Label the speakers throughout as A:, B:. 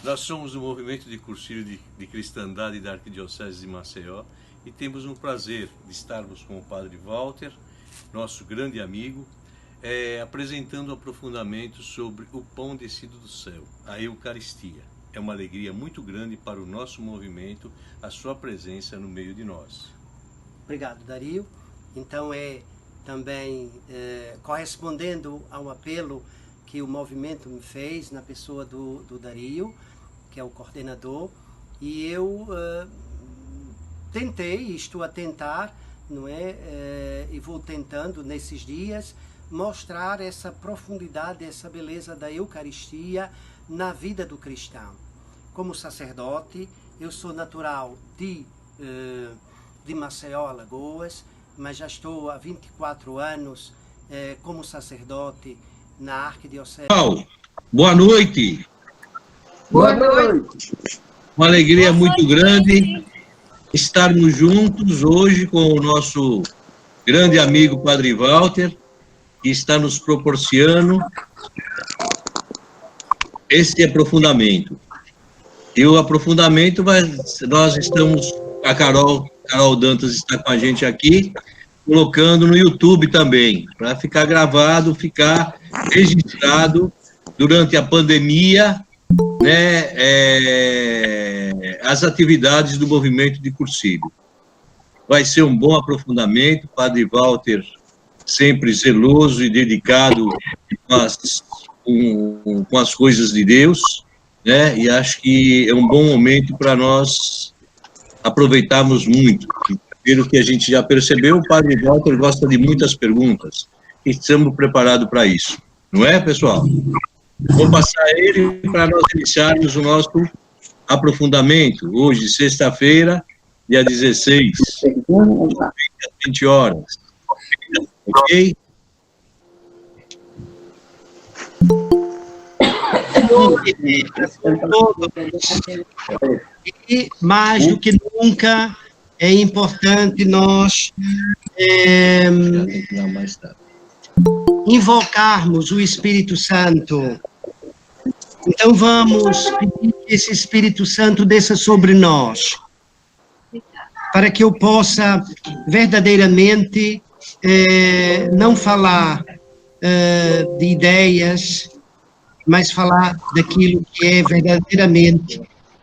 A: Nós somos o movimento de cursilho de cristandade da Arquidiocese de Maceió e temos um prazer de estarmos com o Padre Walter, nosso grande amigo, apresentando aprofundamentos sobre o pão descido do céu, a Eucaristia. É uma alegria muito grande para o nosso movimento a sua presença no meio de nós.
B: Obrigado, Dario. Então também correspondendo ao apelo que o movimento me fez na pessoa do Dario, que é o coordenador, e eu estou a tentar, não é? E vou tentando nesses dias mostrar essa profundidade, essa beleza da Eucaristia na vida do cristão. Como sacerdote, eu sou natural de Maceió, Alagoas, mas já estou há 24 anos como sacerdote na Arquidiocese.
C: Boa noite.
D: Boa noite.
C: Uma alegria muito grande estarmos juntos hoje com o nosso grande amigo Padre Walter, que está nos proporcionando esse aprofundamento. E o aprofundamento nós estamos, a Carol Dantas está com a gente aqui, colocando no YouTube também, para ficar gravado, ficar registrado durante a pandemia, né, as atividades do movimento de cursilho. Vai ser um bom aprofundamento, Padre Walter sempre zeloso e dedicado com as coisas de Deus, né, e acho que é um bom momento para nós aproveitarmos muito. Pelo que a gente já percebeu, o Padre Walter gosta de muitas perguntas, e estamos preparados para isso. Não é, pessoal? Vou passar ele para nós iniciarmos o nosso aprofundamento, hoje, sexta-feira, dia 16, às 20 horas. Ok?
B: E mais do que nunca é importante nós invocarmos o Espírito Santo. Então vamos pedir que esse Espírito Santo desça sobre nós, para que eu possa verdadeiramente não falar de ideias, mas falar daquilo que é verdadeiramente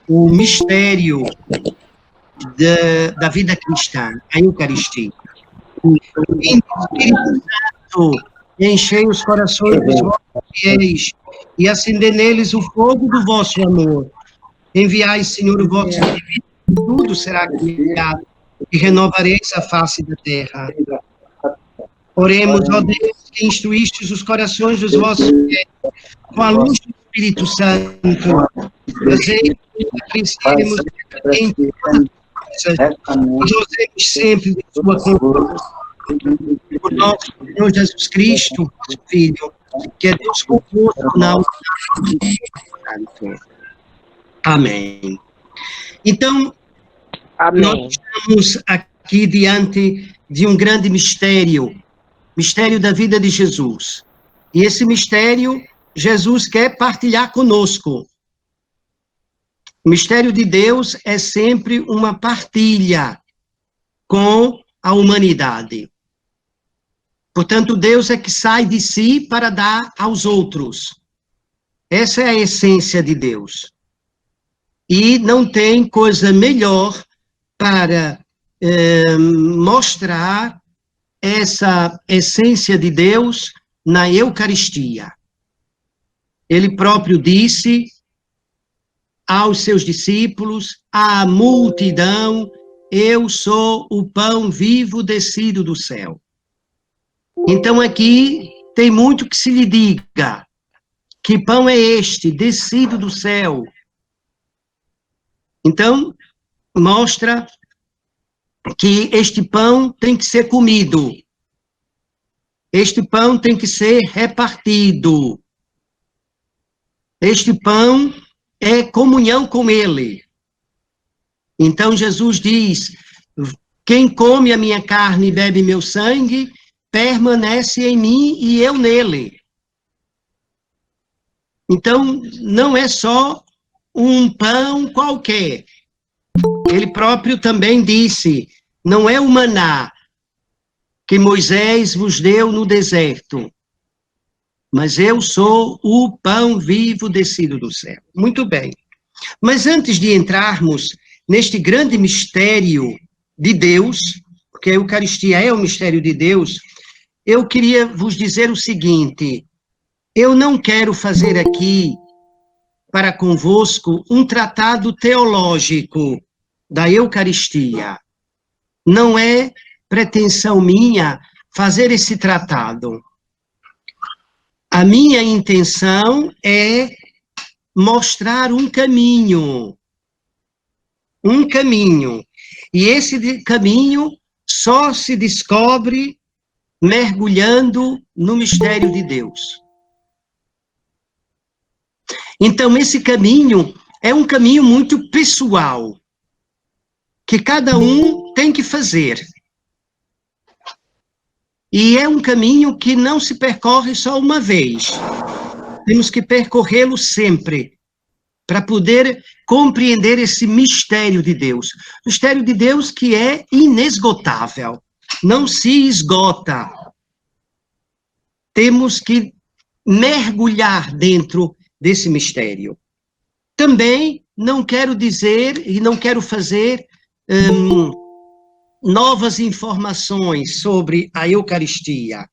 B: o mistério da vida cristã, a Eucaristia. Espírito Santo, enchei os corações dos vossos fiéis e acendei neles o fogo do vosso amor. Enviai, Senhor, o vosso Espírito, e tudo será criado, e renovareis a face da terra. Oremos, ó Deus, que instruístes os corações dos vossos fiéis com a luz do Espírito Santo, fazei que apreciemos em gozemos sempre de sua confiança. Por nosso Senhor Jesus Cristo, nosso Filho, que é Deus convosco na unidade do Espírito Santo. Amém. Então,
D: Amém.
B: Nós estamos aqui diante de um grande mistério da vida de Jesus. E esse mistério, Jesus quer partilhar conosco. O mistério de Deus é sempre uma partilha com a humanidade. Portanto, Deus é que sai de si para dar aos outros. Essa é a essência de Deus. E não tem coisa melhor para mostrar essa essência de Deus na Eucaristia. Ele próprio disse aos seus discípulos, à multidão, eu sou o pão vivo descido do céu. Então aqui tem muito que se lhe diga, que pão é este, descido do céu? Então, mostra que este pão tem que ser comido. Este pão tem que ser repartido. Este pão é comunhão com ele. Então Jesus diz, quem come a minha carne e bebe meu sangue, permanece em mim e eu nele. Então, não é só um pão qualquer. Ele próprio também disse, não é o maná que Moisés vos deu no deserto, mas eu sou o pão vivo descido do céu. Muito bem. Mas antes de entrarmos neste grande mistério de Deus, porque a Eucaristia é o mistério de Deus, eu queria vos dizer o seguinte, eu não quero fazer aqui para convosco um tratado teológico da Eucaristia. Não é pretensão minha fazer esse tratado. A minha intenção é mostrar um caminho. Um caminho. E esse caminho só se descobre mergulhando no mistério de Deus. Então, esse caminho é um caminho muito pessoal, que cada um tem que fazer. E é um caminho que não se percorre só uma vez. Temos que percorrê-lo sempre, para poder compreender esse mistério de Deus. Mistério de Deus que é inesgotável, não se esgota. Temos que mergulhar dentro desse mistério. Também não quero dizer e não quero fazer novas informações sobre a Eucaristia,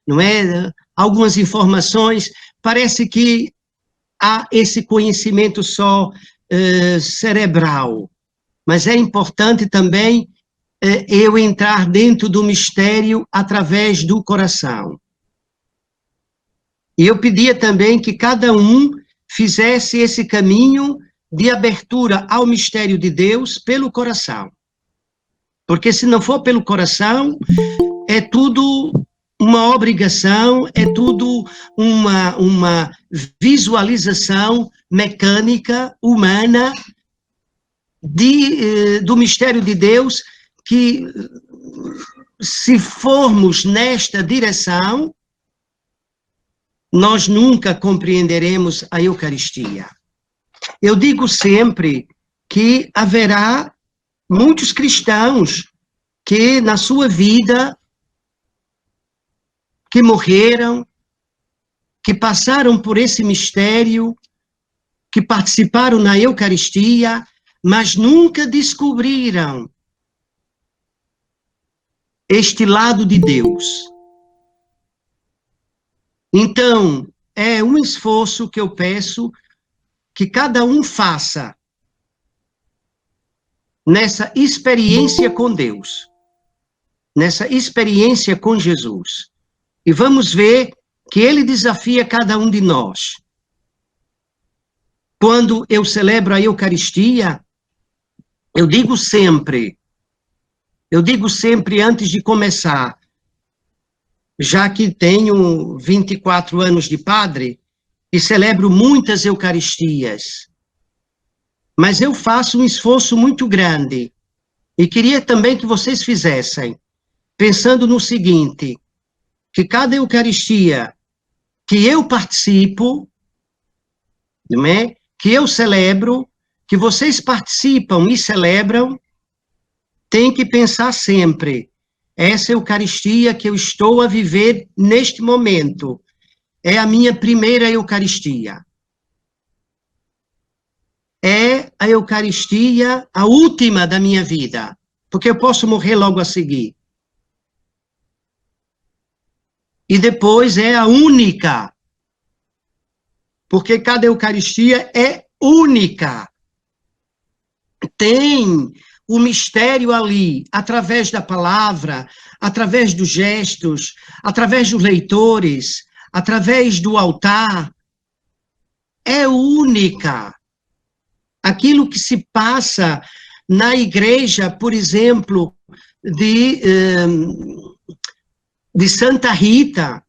B: não é? Algumas informações, parece que há esse conhecimento só cerebral, mas é importante também eu entrar dentro do mistério através do coração. E eu pedia também que cada um fizesse esse caminho de abertura ao mistério de Deus pelo coração. Porque se não for pelo coração, é tudo uma obrigação, é tudo uma visualização mecânica, humana, do mistério de Deus, que se formos nesta direção, nós nunca compreenderemos a Eucaristia. Eu digo sempre que haverá muitos cristãos que na sua vida, que morreram, que passaram por esse mistério, que participaram na Eucaristia, mas nunca descobriram este lado de Deus. Então, é um esforço que eu peço que cada um faça nessa experiência com Deus, nessa experiência com Jesus. E vamos ver que ele desafia cada um de nós. Quando eu celebro a Eucaristia, eu digo sempre antes de começar, já que tenho 24 anos de padre e celebro muitas Eucaristias, mas eu faço um esforço muito grande e queria também que vocês fizessem, pensando no seguinte, que cada Eucaristia que eu participo, não é? Que eu celebro, que vocês participam e celebram, tem que pensar sempre, essa Eucaristia que eu estou a viver neste momento, é a minha primeira Eucaristia. É a Eucaristia, a última da minha vida, porque eu posso morrer logo a seguir. E depois é a única, porque cada Eucaristia é única. Tem o mistério ali, através da palavra, através dos gestos, através dos leitores, através do altar, é única. Aquilo que se passa na igreja, por exemplo, de Santa Rita,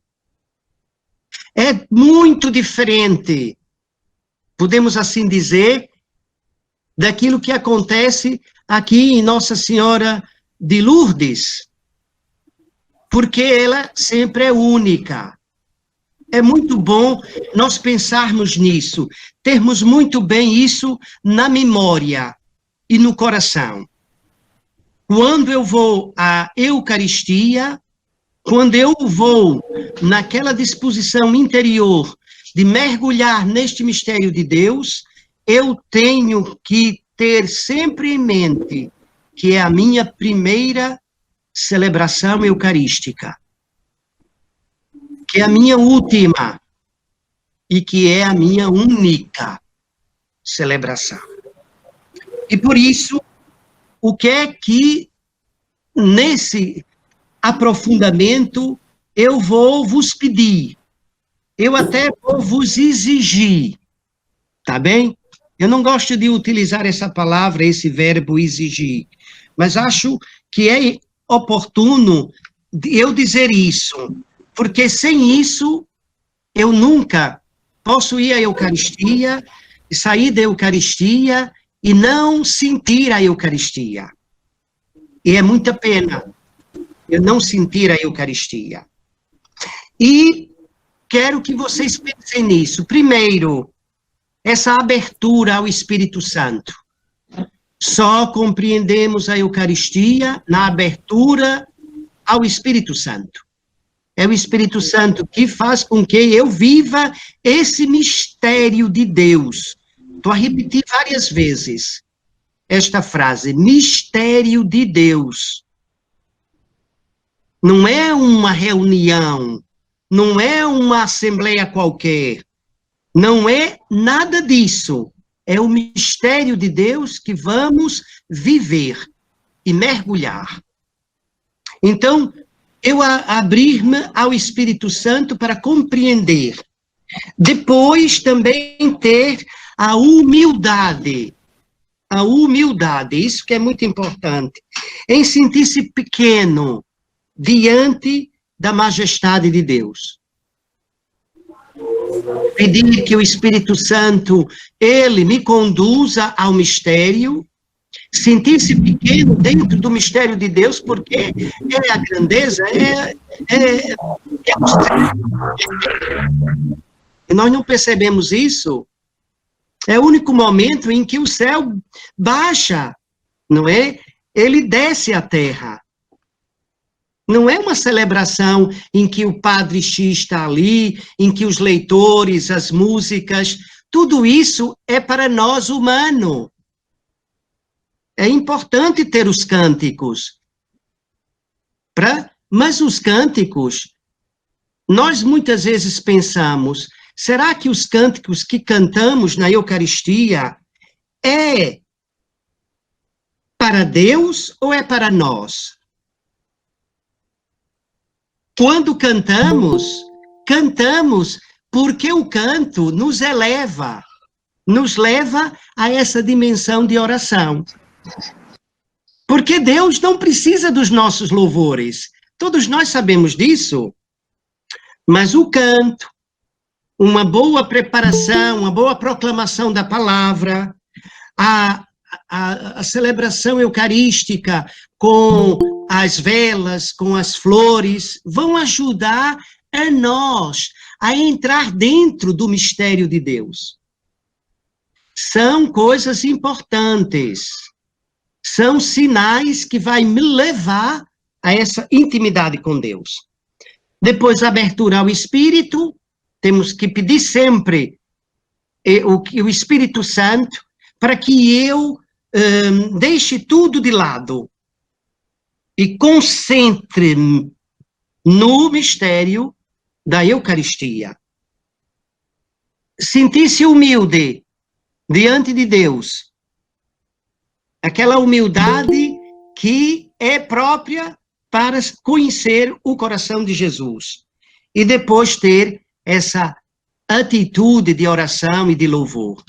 B: é muito diferente, podemos assim dizer, daquilo que acontece aqui em Nossa Senhora de Lourdes, porque ela sempre é única. é muito bom nós pensarmos nisso, termos muito bem isso na memória e no coração. Quando eu vou à Eucaristia, quando eu vou naquela disposição interior de mergulhar neste mistério de Deus, eu tenho que ter sempre em mente que é a minha primeira celebração eucarística, que é a minha última e que é a minha única celebração. E por isso, o que é que nesse aprofundamento eu vou vos pedir, eu até vou vos exigir, tá bem? Eu não gosto de utilizar essa palavra, esse verbo exigir, mas acho que é oportuno eu dizer isso, porque sem isso eu nunca posso ir à Eucaristia, sair da Eucaristia e não sentir a Eucaristia. E é muita pena eu não sentir a Eucaristia. E quero que vocês pensem nisso. Primeiro, essa abertura ao Espírito Santo. Só compreendemos a Eucaristia na abertura ao Espírito Santo. É o Espírito Santo que faz com que eu viva esse mistério de Deus. Estou a repetir várias vezes esta frase, mistério de Deus. Não é uma reunião, não é uma assembleia qualquer, não é nada disso. É o mistério de Deus que vamos viver e mergulhar. Então, eu abrir-me ao Espírito Santo para compreender. Depois, também ter a humildade, isso que é muito importante, em sentir-se pequeno diante da majestade de Deus. Pedir que o Espírito Santo, ele me conduza ao mistério, sentir-se pequeno dentro do mistério de Deus, porque é a grandeza, e nós não percebemos isso. É o único momento em que o céu baixa, não é? Ele desce à terra. Não é uma celebração em que o Padre X está ali, em que os leitores, as músicas, tudo isso é para nós humano. É importante ter os cânticos. Mas os cânticos, nós muitas vezes pensamos, será que os cânticos que cantamos na Eucaristia é para Deus ou é para nós? Quando cantamos porque o canto nos eleva, nos leva a essa dimensão de oração. Porque Deus não precisa dos nossos louvores. Todos nós sabemos disso. Mas o canto, uma boa preparação, uma boa proclamação da palavra, a celebração eucarística com as velas, com as flores, vão ajudar a nós a entrar dentro do mistério de Deus. São coisas importantes, são sinais que vai me levar a essa intimidade com Deus. Depois, a abertura ao Espírito, temos que pedir sempre o Espírito Santo para que eu deixe tudo de lado e concentre-me no mistério da Eucaristia. Sentir-se humilde diante de Deus. Aquela humildade que é própria para conhecer o coração de Jesus. E depois ter essa atitude de oração e de louvor.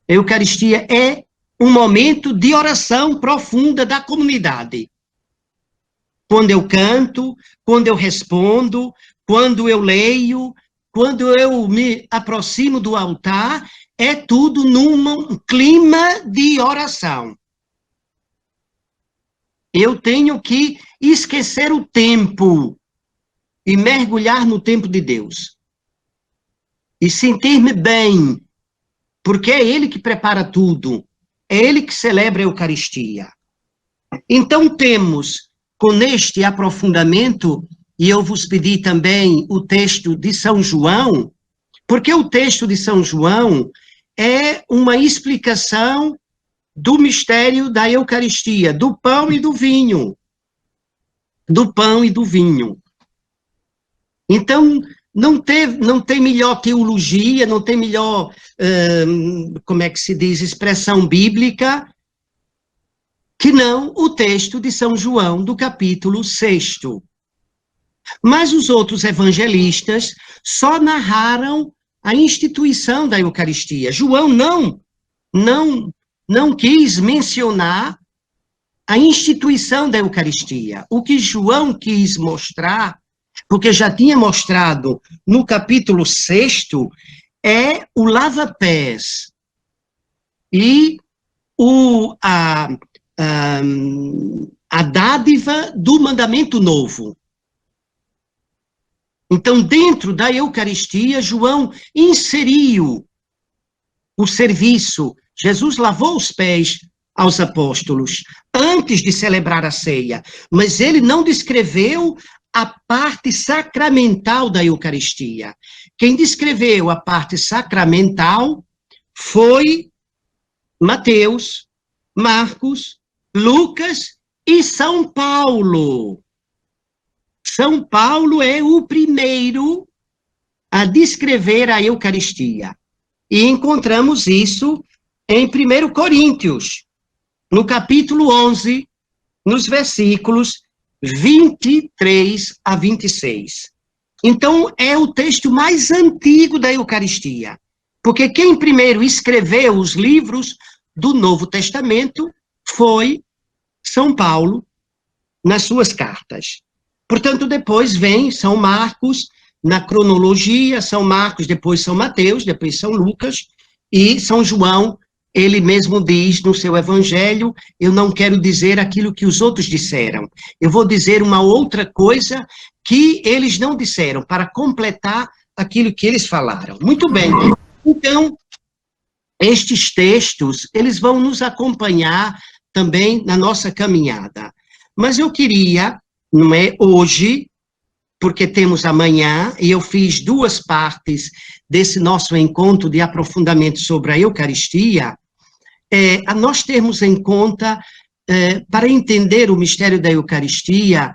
B: A Eucaristia é um momento de oração profunda da comunidade. Quando eu canto, quando eu respondo, quando eu leio, quando eu me aproximo do altar, é tudo num clima de oração. Eu tenho que esquecer o tempo e mergulhar no tempo de Deus. e sentir-me bem, porque é Ele que prepara tudo, é Ele que celebra a Eucaristia. Então temos, com este aprofundamento, e eu vos pedi também o texto de São João, porque o texto de São João é uma explicação do mistério da Eucaristia, do pão e do vinho. Do pão e do vinho. Então, não tem melhor teologia, não tem melhor, como é que se diz, expressão bíblica, que não o texto de São João, do capítulo 6. Mas os outros evangelistas só narraram a instituição da Eucaristia. João não quis mencionar a instituição da Eucaristia. O que João quis mostrar, porque já tinha mostrado no capítulo 6, é o lava-pés e a dádiva do mandamento novo. Então, dentro da Eucaristia, João inseriu o serviço. Jesus lavou os pés aos apóstolos antes de celebrar a ceia, mas ele não descreveu a parte sacramental da Eucaristia. Quem descreveu a parte sacramental foi Mateus, Marcos, Lucas e São Paulo. São Paulo é o primeiro a descrever a Eucaristia. E encontramos isso em 1 Coríntios, no capítulo 11, nos versículos 23 a 26. Então, é o texto mais antigo da Eucaristia, porque quem primeiro escreveu os livros do Novo Testamento foi São Paulo, nas suas cartas. Portanto, depois vem São Marcos, na cronologia, São Marcos, depois São Mateus, depois São Lucas, e São João, ele mesmo diz no seu evangelho, eu não quero dizer aquilo que os outros disseram, eu vou dizer uma outra coisa que eles não disseram, para completar aquilo que eles falaram. Muito bem, então, estes textos, eles vão nos acompanhar também na nossa caminhada. Mas eu queria, não é hoje, porque temos amanhã, e eu fiz 2 partes desse nosso encontro de aprofundamento sobre a Eucaristia, a nós termos em conta, para entender o mistério da Eucaristia,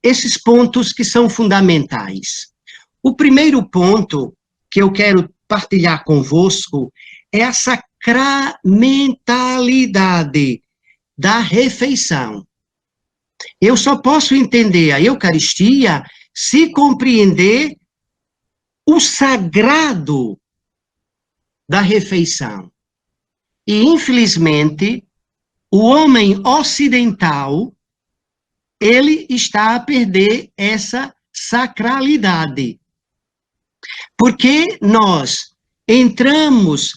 B: esses pontos que são fundamentais. O primeiro ponto que eu quero partilhar convosco é a sacramentalidade da refeição. Eu só posso entender a Eucaristia se compreender o sagrado da refeição. E, infelizmente, o homem ocidental, ele está a perder essa sacralidade. Porque nós entramos,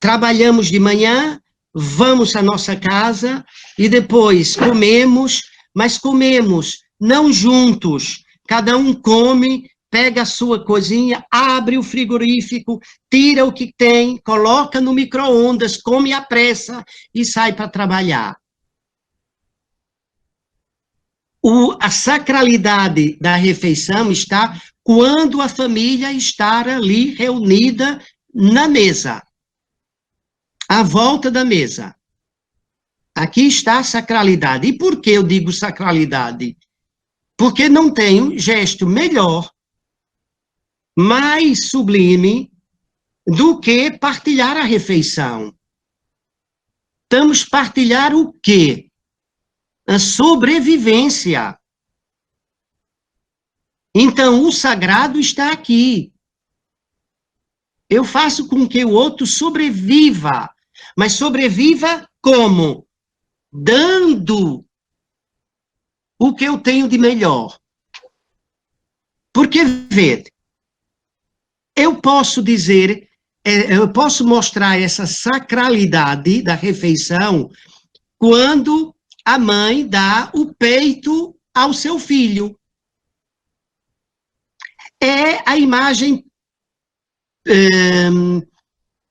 B: trabalhamos de manhã, vamos à nossa casa e depois comemos, mas comemos não juntos, cada um come, pega a sua coisinha, abre o frigorífico, tira o que tem, coloca no micro-ondas, come à pressa e sai para trabalhar. A sacralidade da refeição está quando a família está ali reunida na mesa, à volta da mesa. Aqui está a sacralidade. E por que eu digo sacralidade? Porque não tem gesto melhor, mais sublime, do que partilhar a refeição. Estamos partilhar o quê? A sobrevivência. Então, o sagrado está aqui. Eu faço com que o outro sobreviva, mas sobreviva como? Dando o que eu tenho de melhor. Porque, vê, eu posso dizer, eu posso mostrar essa sacralidade da refeição quando a mãe dá o peito ao seu filho. É a imagem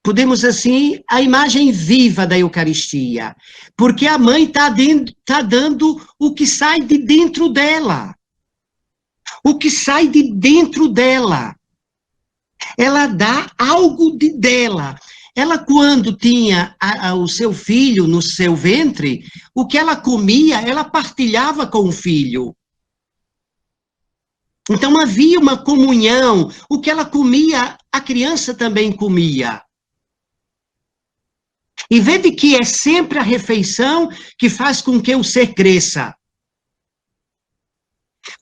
B: podemos assim, a imagem viva da Eucaristia, porque a mãe está dando o que sai de dentro dela. O que sai de dentro dela. Ela dá algo dela. Ela, quando tinha o seu filho no seu ventre, o que ela comia, ela partilhava com o filho. Então havia uma comunhão. O que ela comia, a criança também comia. E veja que é sempre a refeição que faz com que o ser cresça.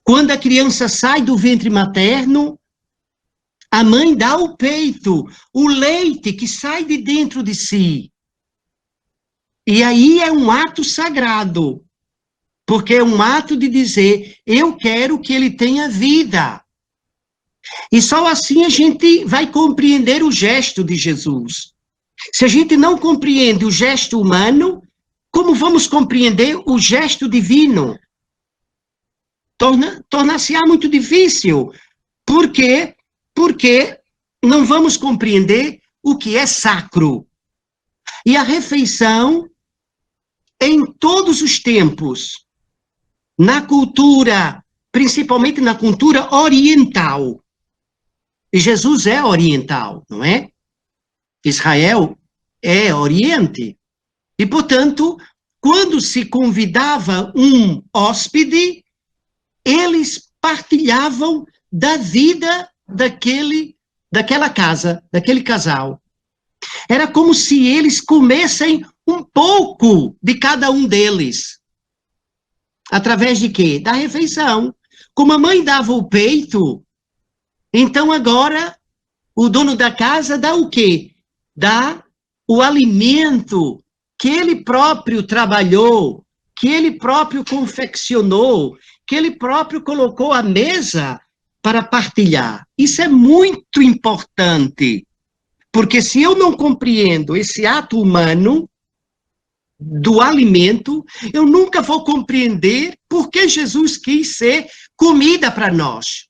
B: Quando a criança sai do ventre materno, a mãe dá o peito, o leite que sai de dentro de si. E aí é um ato sagrado, porque é um ato de dizer, eu quero que ele tenha vida. E só assim a gente vai compreender o gesto de Jesus. Se a gente não compreende o gesto humano, como vamos compreender o gesto divino? Torna-se muito difícil. Por quê? Porque não vamos compreender o que é sacro. E a refeição, em todos os tempos, na cultura, principalmente na cultura oriental, e Jesus é oriental, não é? Israel é Oriente. E, portanto, quando se convidava um hóspede, eles partilhavam da vida daquela casa, daquele casal. Era como se eles comessem um pouco de cada um deles. Através de quê? Da refeição. Como a mãe dava o peito, então agora o dono da casa dá o quê? Dá o alimento que ele próprio trabalhou, que ele próprio confeccionou, que ele próprio colocou à mesa para partilhar. Isso é muito importante, porque se eu não compreendo esse ato humano do alimento, eu nunca vou compreender por que Jesus quis ser comida para nós.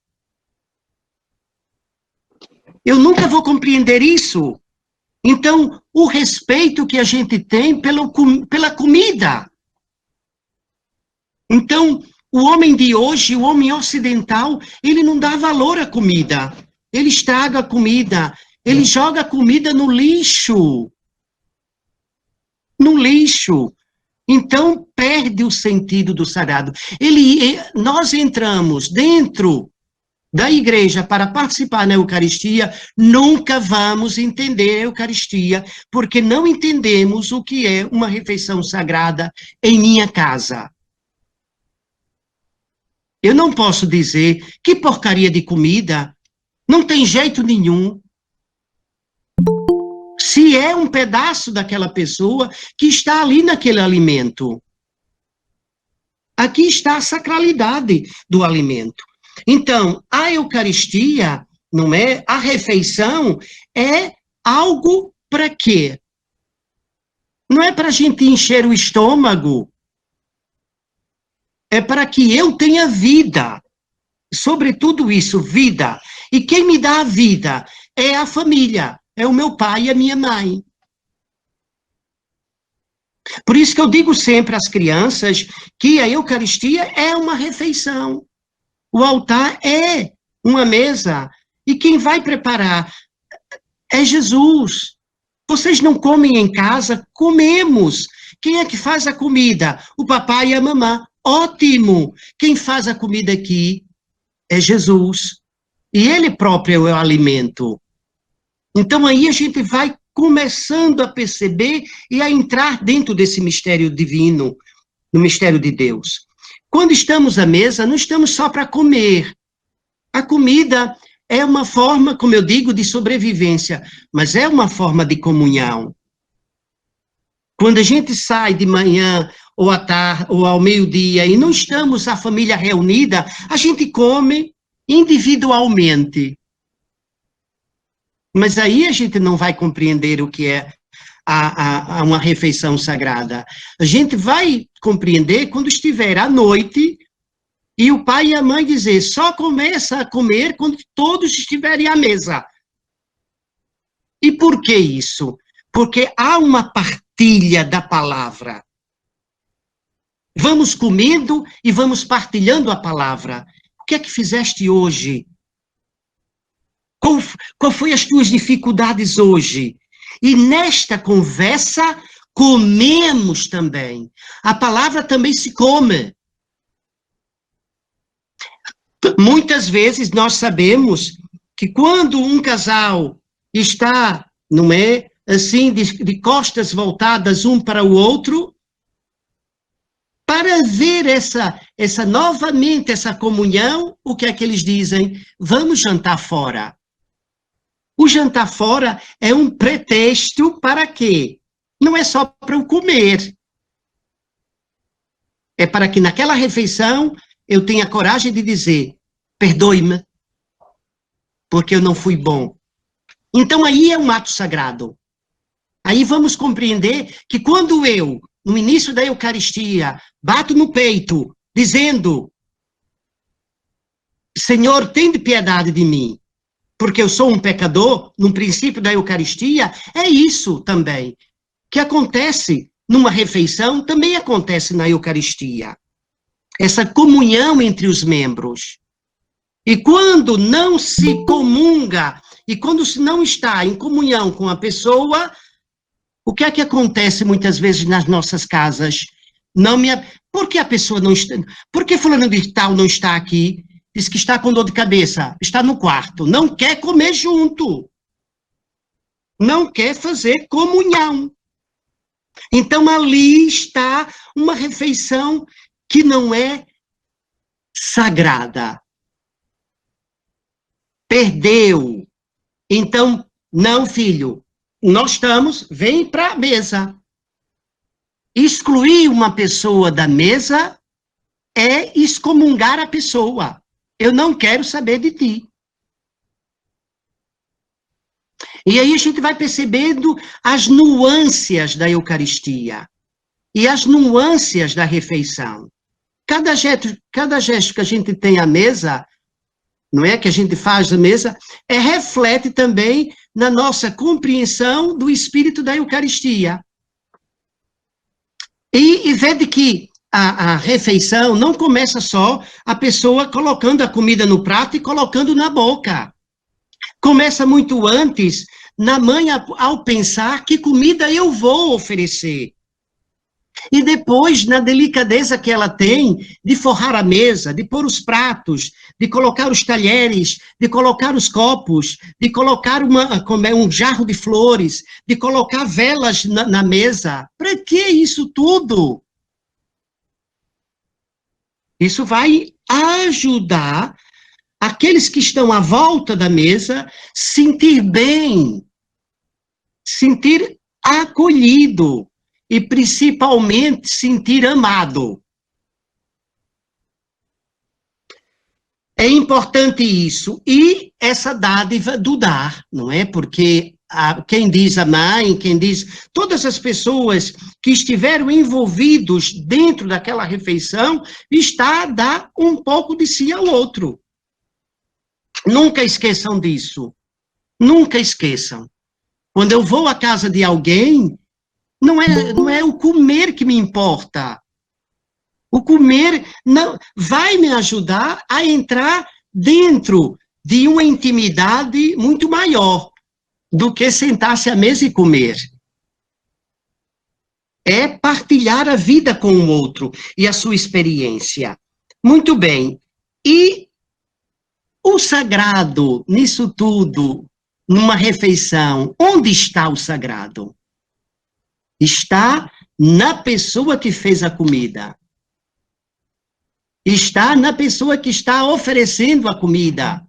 B: Eu nunca vou compreender isso. Então, o respeito que a gente tem pela comida. Então, o homem de hoje, o homem ocidental, ele não dá valor à comida. Ele estraga a comida. Ele joga a comida no lixo. No lixo. Então, perde o sentido do sagrado. Nós entramos dentro da igreja para participar na Eucaristia, nunca vamos entender a Eucaristia, porque não entendemos o que é uma refeição sagrada em minha casa. Eu não posso dizer que porcaria de comida, não tem jeito nenhum. Se é um pedaço daquela pessoa que está ali naquele alimento. Aqui está a sacralidade do alimento. Então, a Eucaristia, não é? A refeição é algo para quê? Não é para a gente encher o estômago. É para que eu tenha vida. Sobretudo isso, vida. E quem me dá a vida é a família, é o meu pai e a minha mãe. Por isso que eu digo sempre às crianças que a Eucaristia é uma refeição. O altar é uma mesa. E quem vai preparar é Jesus. Vocês não comem em casa? Comemos. Quem é que faz a comida? O papai e a mamãe. Ótimo! Quem faz a comida aqui é Jesus. E ele próprio é o alimento. Então aí a gente vai começando a perceber e a entrar dentro desse mistério divino, no mistério de Deus. Quando estamos à mesa, não estamos só para comer. A comida é uma forma, como eu digo, de sobrevivência, mas é uma forma de comunhão. Quando a gente sai de manhã, ou à tarde, ou ao meio-dia, e não estamos a família reunida, a gente come individualmente. Mas aí a gente não vai compreender o que é uma refeição sagrada. A gente vai compreender quando estiver à noite e o pai e a mãe dizer, só começa a comer quando todos estiverem à mesa. E por que isso? Porque há uma partilha da palavra. Vamos comendo e vamos partilhando a palavra. O que é que fizeste hoje? Qual foi as tuas dificuldades hoje? E nesta conversa, comemos também. A palavra também se come. Muitas vezes nós sabemos que quando um casal está, não é, assim, de costas voltadas um para o outro, para ver novamente essa comunhão, o que é que eles dizem? Vamos jantar fora. O jantar fora é um pretexto para quê? Não é só para eu comer. É para que naquela refeição eu tenha coragem de dizer, perdoe-me, porque eu não fui bom. Então aí é um ato sagrado. Aí vamos compreender que quando eu, no início da Eucaristia, bato no peito, dizendo, Senhor, tende piedade de mim, porque eu sou um pecador, no princípio da Eucaristia, é isso também, que acontece numa refeição, também acontece na Eucaristia. Essa comunhão entre os membros. E quando não se comunga, e quando se não está em comunhão com a pessoa, o que é que acontece muitas vezes nas nossas casas? Por que a pessoa não está... Por que fulano de tal não está aqui? Diz que está com dor de cabeça, está no quarto, não quer comer junto. Não quer fazer comunhão. Então ali está uma refeição que não é sagrada. Perdeu. Então, não, filho, nós estamos, vem para a mesa. Excluir uma pessoa da mesa é excomungar a pessoa. Eu não quero saber de ti. E aí a gente vai percebendo as nuances da Eucaristia e as nuances da refeição. Cada gesto que a gente tem à mesa, não é, que a gente faz à mesa, reflete também na nossa compreensão do espírito da Eucaristia. E vê que a refeição não começa só a pessoa colocando a comida no prato e colocando na boca. Começa muito antes, na mãe, ao pensar que comida eu vou oferecer. E depois, na delicadeza que ela tem de forrar a mesa, de pôr os pratos, de colocar os talheres, de colocar os copos, de colocar um jarro de flores, de colocar velas na mesa. Para que isso tudo? Isso vai ajudar aqueles que estão à volta da mesa sentir bem, sentir acolhido e principalmente sentir amado. É importante isso e essa dádiva do dar, não é? Porque quem diz a mãe, quem diz todas as pessoas que estiveram envolvidos dentro daquela refeição está a dar um pouco de si ao outro. Nunca esqueçam disso. Nunca esqueçam. Quando eu vou à casa de alguém, não é o comer que me importa. O comer não vai me ajudar a entrar dentro de uma intimidade muito maior do que sentar-se à mesa e comer. É partilhar a vida com o outro e a sua experiência. Muito bem. E o sagrado nisso tudo, numa refeição, onde está o sagrado? Está na pessoa que fez a comida. Está na pessoa que está oferecendo a comida.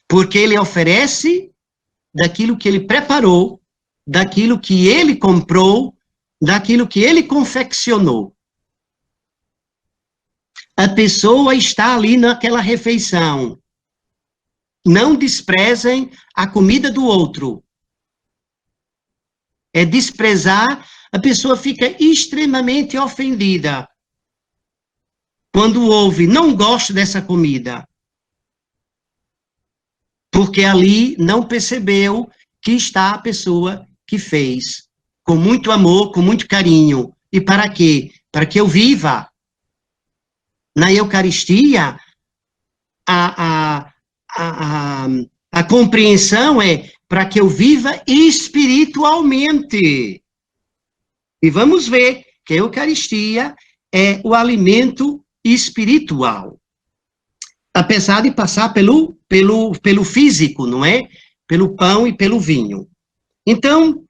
B: Porque ele oferece daquilo que ele preparou, daquilo que ele comprou, daquilo que ele confeccionou. A pessoa está ali naquela refeição. Não desprezem a comida do outro. É desprezar, a pessoa fica extremamente ofendida quando ouve, não gosto dessa comida. Porque ali não percebeu que está a pessoa que fez, com muito amor, com muito carinho. E para quê? Para que eu viva. Na Eucaristia, a compreensão é para que eu viva espiritualmente. E vamos ver que a Eucaristia é o alimento espiritual. Apesar de passar pelo físico, não é? Pelo pão e pelo vinho. Então,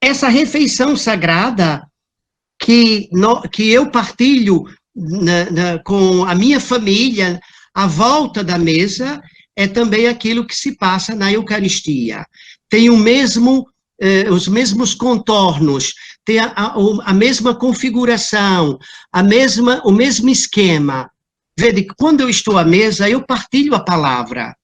B: essa refeição sagrada que eu partilho com a minha família à volta da mesa é também aquilo que se passa na Eucaristia. Tem os mesmos contornos, tem a mesma configuração, o mesmo esquema. Vede, quando eu estou à mesa, eu partilho a palavra.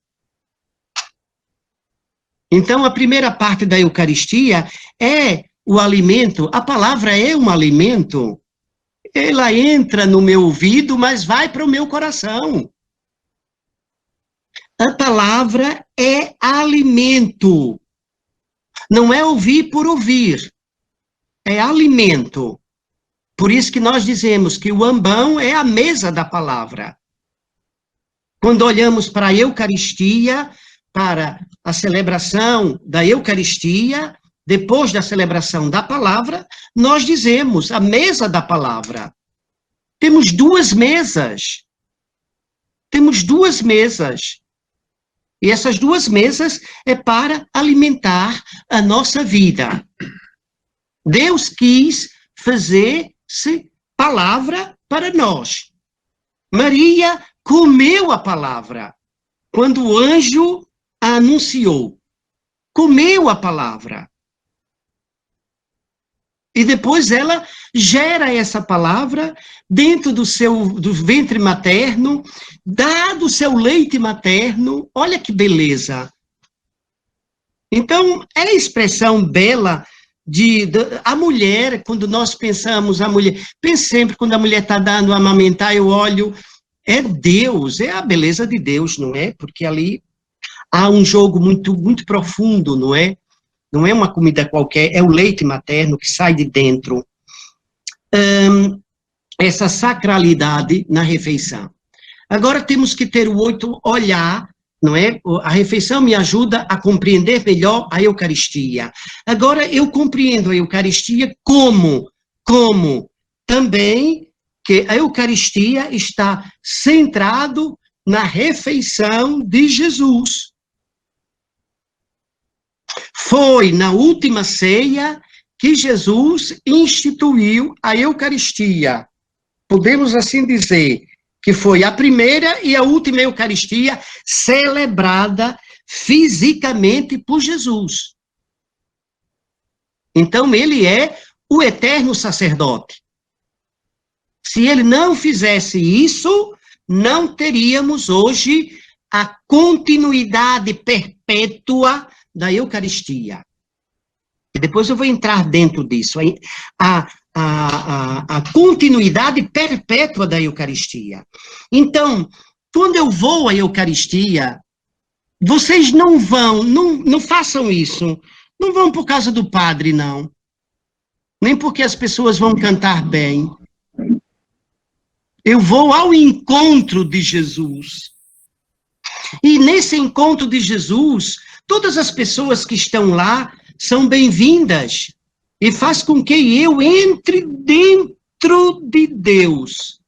B: Então, a primeira parte da Eucaristia é o alimento. A palavra é um alimento. Ela entra no meu ouvido, mas vai para o meu coração. A palavra é alimento. Não é ouvir por ouvir. É alimento. Por isso que nós dizemos que o ambão é a mesa da palavra. Quando olhamos para a Eucaristia, para a celebração da Eucaristia, depois da celebração da palavra, nós dizemos a mesa da palavra. Temos duas mesas. Temos duas mesas. E essas duas mesas é para alimentar a nossa vida. Deus quis fazer-se palavra para nós. Maria comeu a palavra quando o anjo a anunciou. Comeu a palavra. E depois ela gera essa palavra dentro do ventre materno, dá do seu leite materno. Olha que beleza. Então, é a expressão bela a mulher, quando nós pensamos a mulher, pense sempre quando a mulher está dando a amamentar, eu olho, é Deus, é a beleza de Deus, não é? Porque ali há um jogo muito, muito profundo, não é? Não é uma comida qualquer, é o leite materno que sai de dentro. Essa sacralidade na refeição. Agora temos que ter o outro olhar, não é? A refeição me ajuda a compreender melhor a Eucaristia. Agora eu compreendo a Eucaristia como também que a Eucaristia está centrado na refeição de Jesus. Foi na última ceia que Jesus instituiu a Eucaristia. Podemos assim dizer que foi a primeira e a última Eucaristia celebrada fisicamente por Jesus. Então, ele é o eterno sacerdote. Se ele não fizesse isso, não teríamos hoje a continuidade perpétua da Eucaristia. E depois eu vou entrar dentro disso. A continuidade perpétua da Eucaristia. Então, quando eu vou à Eucaristia, vocês não façam isso. Não vão por causa do padre, não. Nem porque as pessoas vão cantar bem. Eu vou ao encontro de Jesus. E nesse encontro de Jesus, todas as pessoas que estão lá são bem-vindas. E faz com que eu entre dentro de Deus.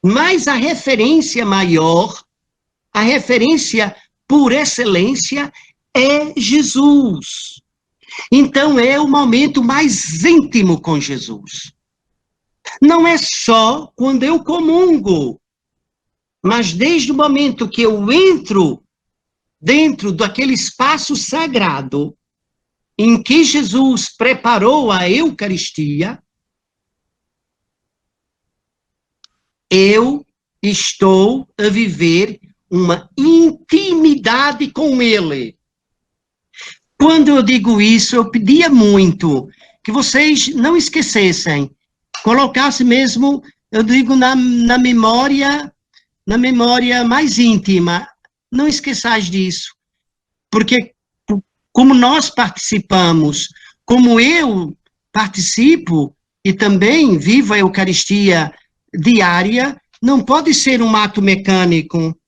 B: Mas a referência maior, a referência por excelência é Jesus. Então é o momento mais íntimo com Jesus. Não é só quando eu comungo, mas desde o momento que eu entro dentro daquele espaço sagrado em que Jesus preparou a Eucaristia, eu estou a viver uma intimidade com Ele. Quando eu digo isso, eu pedia muito que vocês não esquecessem, colocassem mesmo, eu digo, na memória mais íntima. Não esqueçais disso, porque como nós participamos, como eu participo e também vivo a Eucaristia diária, não pode ser um ato mecânico.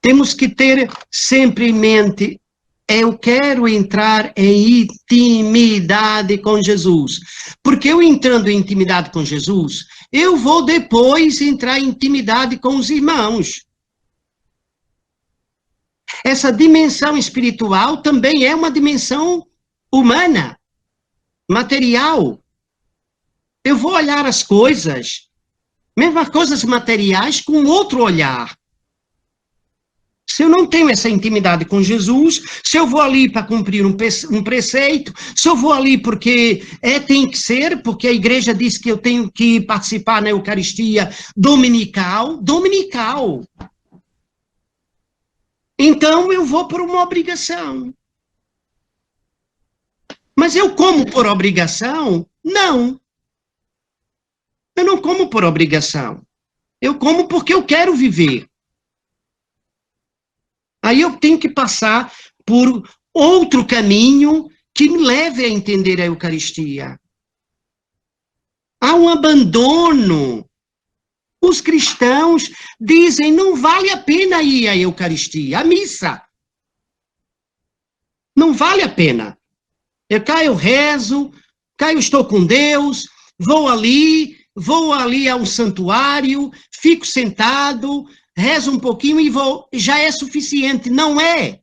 B: Temos que ter sempre em mente, eu quero entrar em intimidade com Jesus. Porque eu entrando em intimidade com Jesus, eu vou depois entrar em intimidade com os irmãos. Essa dimensão espiritual também é uma dimensão humana, material. Eu vou olhar as coisas, mesmo as coisas materiais, com outro olhar. Se eu não tenho essa intimidade com Jesus, se eu vou ali para cumprir um preceito, se eu vou ali porque tem que ser, porque a igreja diz que eu tenho que participar na Eucaristia dominical, então eu vou por uma obrigação. Mas eu como por obrigação? Não. Eu não como por obrigação. Eu como porque eu quero viver. Aí eu tenho que passar por outro caminho que me leve a entender a Eucaristia. Há um abandono. Os cristãos dizem, não vale a pena ir à Eucaristia, à missa. Não vale a pena. Eu rezo, eu estou com Deus, vou ali a um santuário, fico sentado, rezo um pouquinho e vou, já é suficiente. Não é.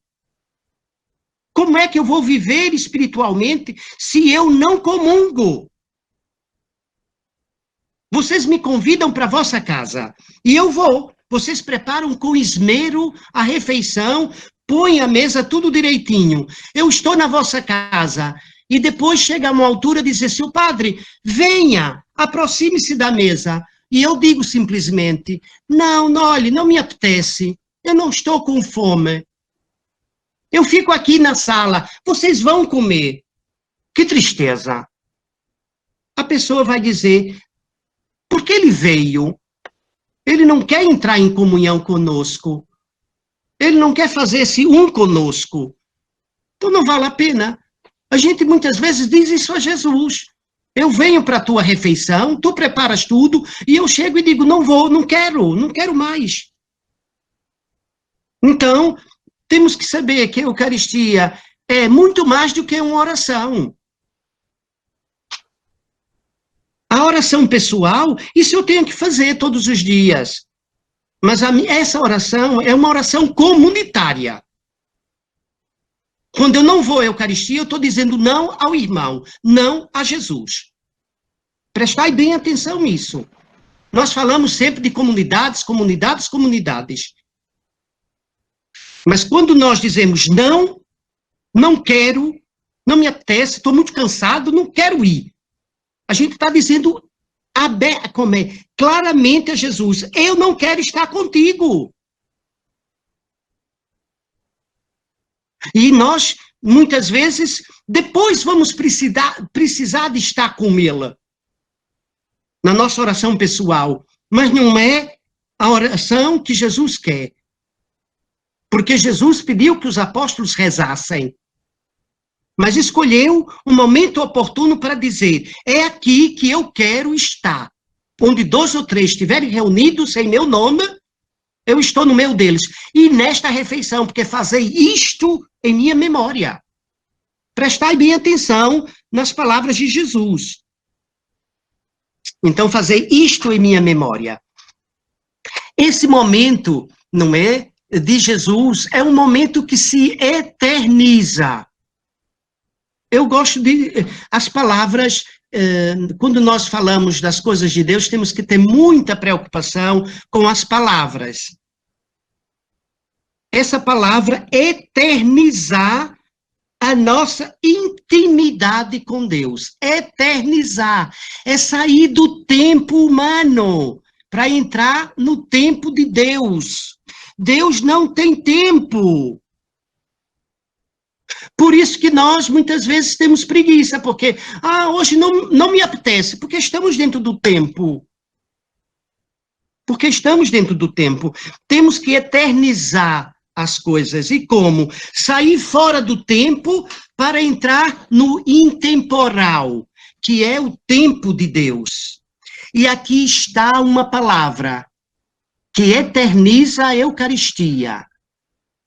B: Como é que eu vou viver espiritualmente se eu não comungo? Vocês me convidam para a vossa casa e eu vou. Vocês preparam com esmero a refeição, põem a mesa tudo direitinho. Eu estou na vossa casa e depois chega a uma altura e diz assim, o padre, venha, aproxime-se da mesa. E eu digo simplesmente, não, olhe, não me apetece, eu não estou com fome. Eu fico aqui na sala, vocês vão comer. Que tristeza. A pessoa vai dizer, porque ele veio, ele não quer entrar em comunhão conosco, ele não quer fazer esse um conosco, então não vale a pena. A gente muitas vezes diz isso a Jesus, eu venho para a tua refeição, tu preparas tudo, e eu chego e digo, não vou, não quero mais. Então, temos que saber que a Eucaristia é muito mais do que uma oração. A oração pessoal, isso eu tenho que fazer todos os dias. Mas essa oração é uma oração comunitária. Quando eu não vou à Eucaristia, eu estou dizendo não ao irmão, não a Jesus. Prestai bem atenção nisso. Nós falamos sempre de comunidades. Mas quando nós dizemos não quero, não me apetece, estou muito cansado, não quero ir. A gente está dizendo claramente a Jesus, eu não quero estar contigo. E nós, muitas vezes, depois vamos precisar de estar com ele. Na nossa oração pessoal. Mas não é a oração que Jesus quer. Porque Jesus pediu que os apóstolos rezassem. Mas escolheu um momento oportuno para dizer, é aqui que eu quero estar. Onde 2 ou 3 estiverem reunidos em meu nome, eu estou no meio deles. E nesta refeição, porque fazei isto em minha memória. Prestai bem atenção nas palavras de Jesus. Então, fazei isto em minha memória. Esse momento, não é, de Jesus, é um momento que se eterniza. Eu gosto as palavras, quando nós falamos das coisas de Deus, temos que ter muita preocupação com as palavras. Essa palavra, eternizar a nossa intimidade com Deus. Eternizar. É sair do tempo humano para entrar no tempo de Deus. Deus não tem tempo. Por isso que nós, muitas vezes, temos preguiça, porque, hoje não me apetece, porque estamos dentro do tempo. Porque estamos dentro do tempo. Temos que eternizar as coisas. E como? Sair fora do tempo para entrar no intemporal, que é o tempo de Deus. E aqui está uma palavra que eterniza a Eucaristia.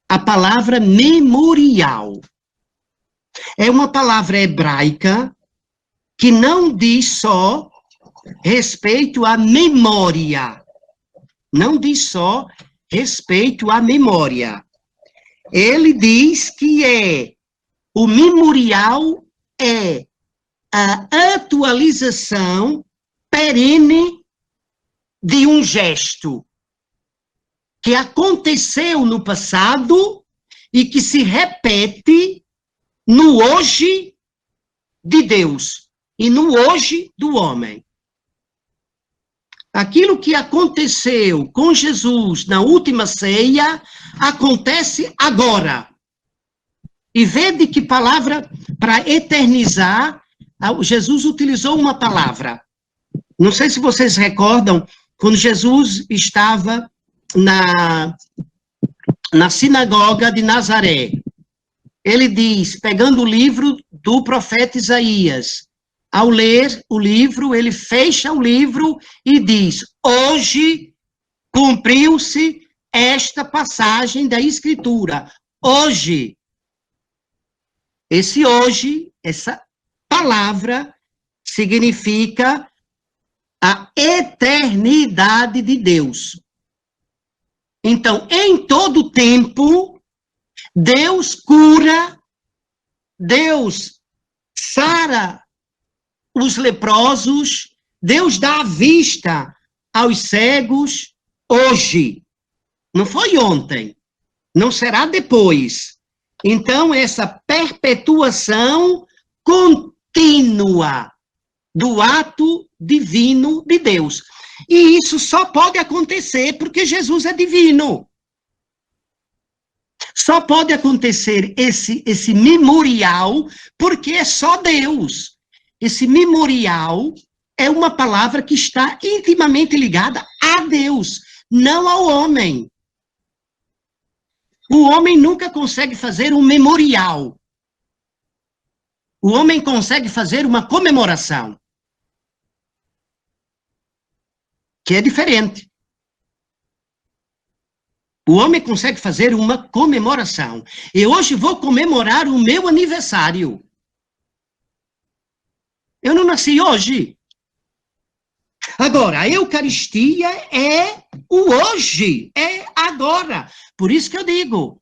B: A palavra memorial. É uma palavra hebraica que não diz só respeito à memória. Não diz só respeito à memória. Ele diz que o memorial é a atualização perene de um gesto que aconteceu no passado e que se repete no hoje de Deus e no hoje do homem. Aquilo que aconteceu com Jesus na última ceia, acontece agora. E vede que palavra para eternizar, Jesus utilizou uma palavra. Não sei se vocês recordam, quando Jesus estava na sinagoga de Nazaré, ele diz, pegando o livro do profeta Isaías, ao ler o livro, ele fecha o livro e diz, hoje cumpriu-se esta passagem da Escritura. Hoje. Esse hoje, essa palavra, significa a eternidade de Deus. Então, em todo tempo, Deus cura, Deus sara os leprosos, Deus dá a vista aos cegos hoje. Não foi ontem, não será depois. Então, essa perpetuação contínua do ato divino de Deus. E isso só pode acontecer porque Jesus é divino. Só pode acontecer esse memorial porque é só Deus. Esse memorial é uma palavra que está intimamente ligada a Deus, não ao homem. O homem nunca consegue fazer um memorial. O homem consegue fazer uma comemoração. Que é diferente. O homem consegue fazer uma comemoração. E hoje vou comemorar o meu aniversário. Eu não nasci hoje. Agora, a Eucaristia é o hoje, é agora. Por isso que eu digo,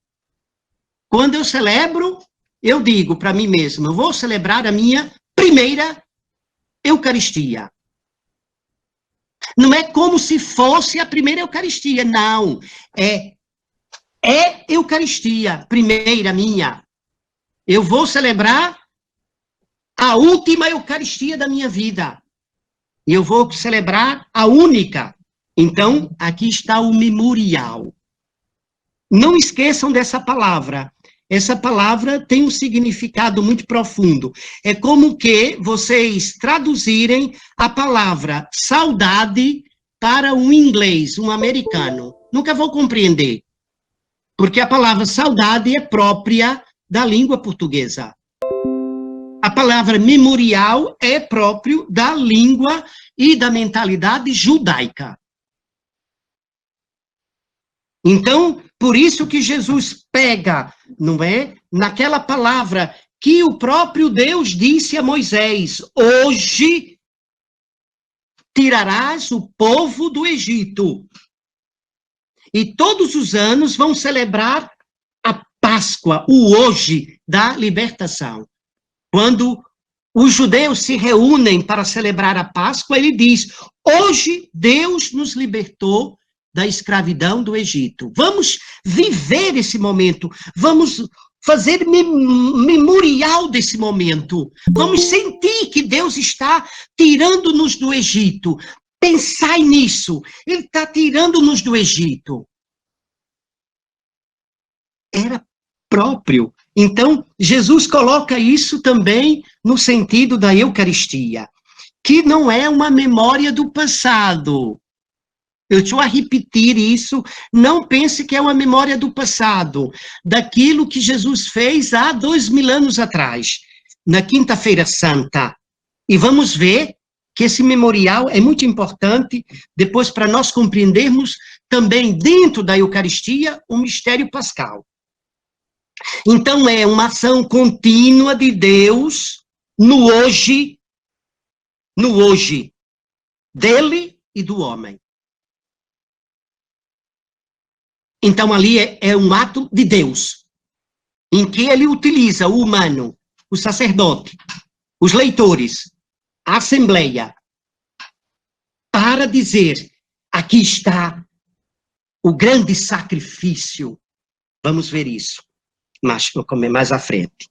B: quando eu celebro, eu digo para mim mesmo, eu vou celebrar a minha primeira Eucaristia. Não é como se fosse a primeira Eucaristia, não. É Eucaristia, primeira minha. Eu vou celebrar a última Eucaristia da minha vida. E eu vou celebrar a única. Então, aqui está o memorial. Não esqueçam dessa palavra. Essa palavra tem um significado muito profundo. É como que vocês traduzirem a palavra saudade para um inglês, um americano. Nunca vou compreender. Porque a palavra saudade é própria da língua portuguesa. A palavra memorial é próprio da língua e da mentalidade judaica. Então, por isso que Jesus pega, não é? Naquela palavra que o próprio Deus disse a Moisés, hoje tirarás o povo do Egito. E todos os anos vão celebrar a Páscoa, o hoje da libertação. Quando os judeus se reúnem para celebrar a Páscoa, ele diz, hoje Deus nos libertou da escravidão do Egito. Vamos viver esse momento, vamos fazer memorial desse momento, vamos sentir que Deus está tirando-nos do Egito. Pensai nisso, ele está tirando-nos do Egito. Era próprio. Então, Jesus coloca isso também no sentido da Eucaristia, que não é uma memória do passado. Eu estou a repetir isso, não pense que é uma memória do passado, daquilo que Jesus fez há 2000 anos atrás, na Quinta-feira Santa. E vamos ver que esse memorial é muito importante, depois para nós compreendermos também dentro da Eucaristia o mistério pascal. Então é uma ação contínua de Deus no hoje, dele e do homem. Então ali é um ato de Deus, em que ele utiliza o humano, o sacerdote, os leitores, a assembleia, para dizer, aqui está o grande sacrifício. Vamos ver isso mais à frente.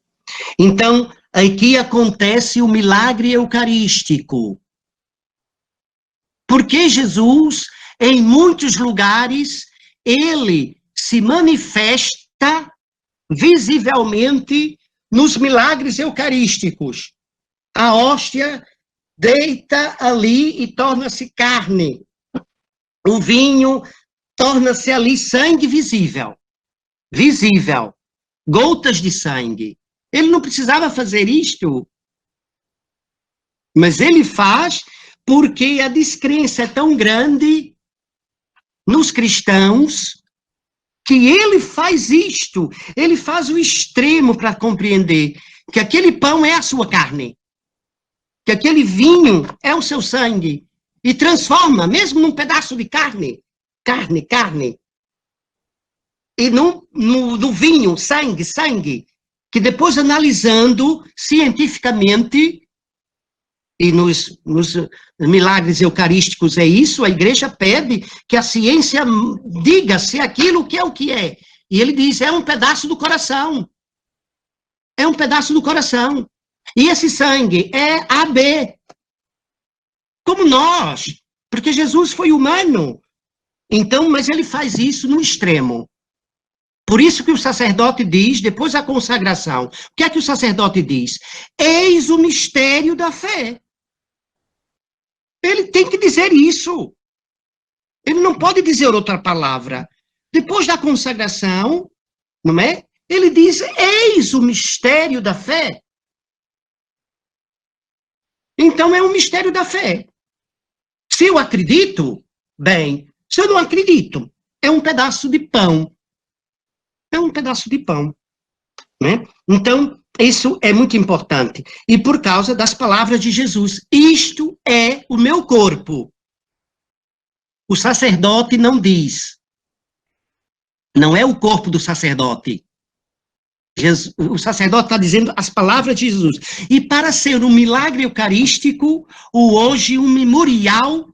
B: Então, aqui acontece o milagre eucarístico. Porque Jesus, em muitos lugares, ele se manifesta visivelmente nos milagres eucarísticos. A hóstia deita ali e torna-se carne. O vinho torna-se ali sangue visível. Gotas de sangue. Ele não precisava fazer isto, mas ele faz porque a descrença é tão grande nos cristãos que ele faz isto. Ele faz o extremo para compreender que aquele pão é a sua carne, que aquele vinho é o seu sangue, e transforma, mesmo num pedaço de carne, e no vinho, sangue, que depois, analisando cientificamente, e nos milagres eucarísticos é isso, a igreja pede que a ciência diga se aquilo que é o que é. E ele diz, é um pedaço do coração. É um pedaço do coração. E esse sangue é AB. Como nós. Porque Jesus foi humano. Então, mas ele faz isso no extremo. Por isso que o sacerdote diz, depois da consagração, o que é que o sacerdote diz? Eis o mistério da fé. Ele tem que dizer isso. Ele não pode dizer outra palavra. Depois da consagração, não é? Ele diz, eis o mistério da fé. Então é um mistério da fé. Se eu acredito, bem. Se eu não acredito, é um pedaço de pão. É um pedaço de pão. Né? Então, isso é muito importante. E por causa das palavras de Jesus. Isto é o meu corpo. O sacerdote não diz. Não é o corpo do sacerdote. O sacerdote está dizendo as palavras de Jesus. E para ser um milagre eucarístico, o hoje um memorial,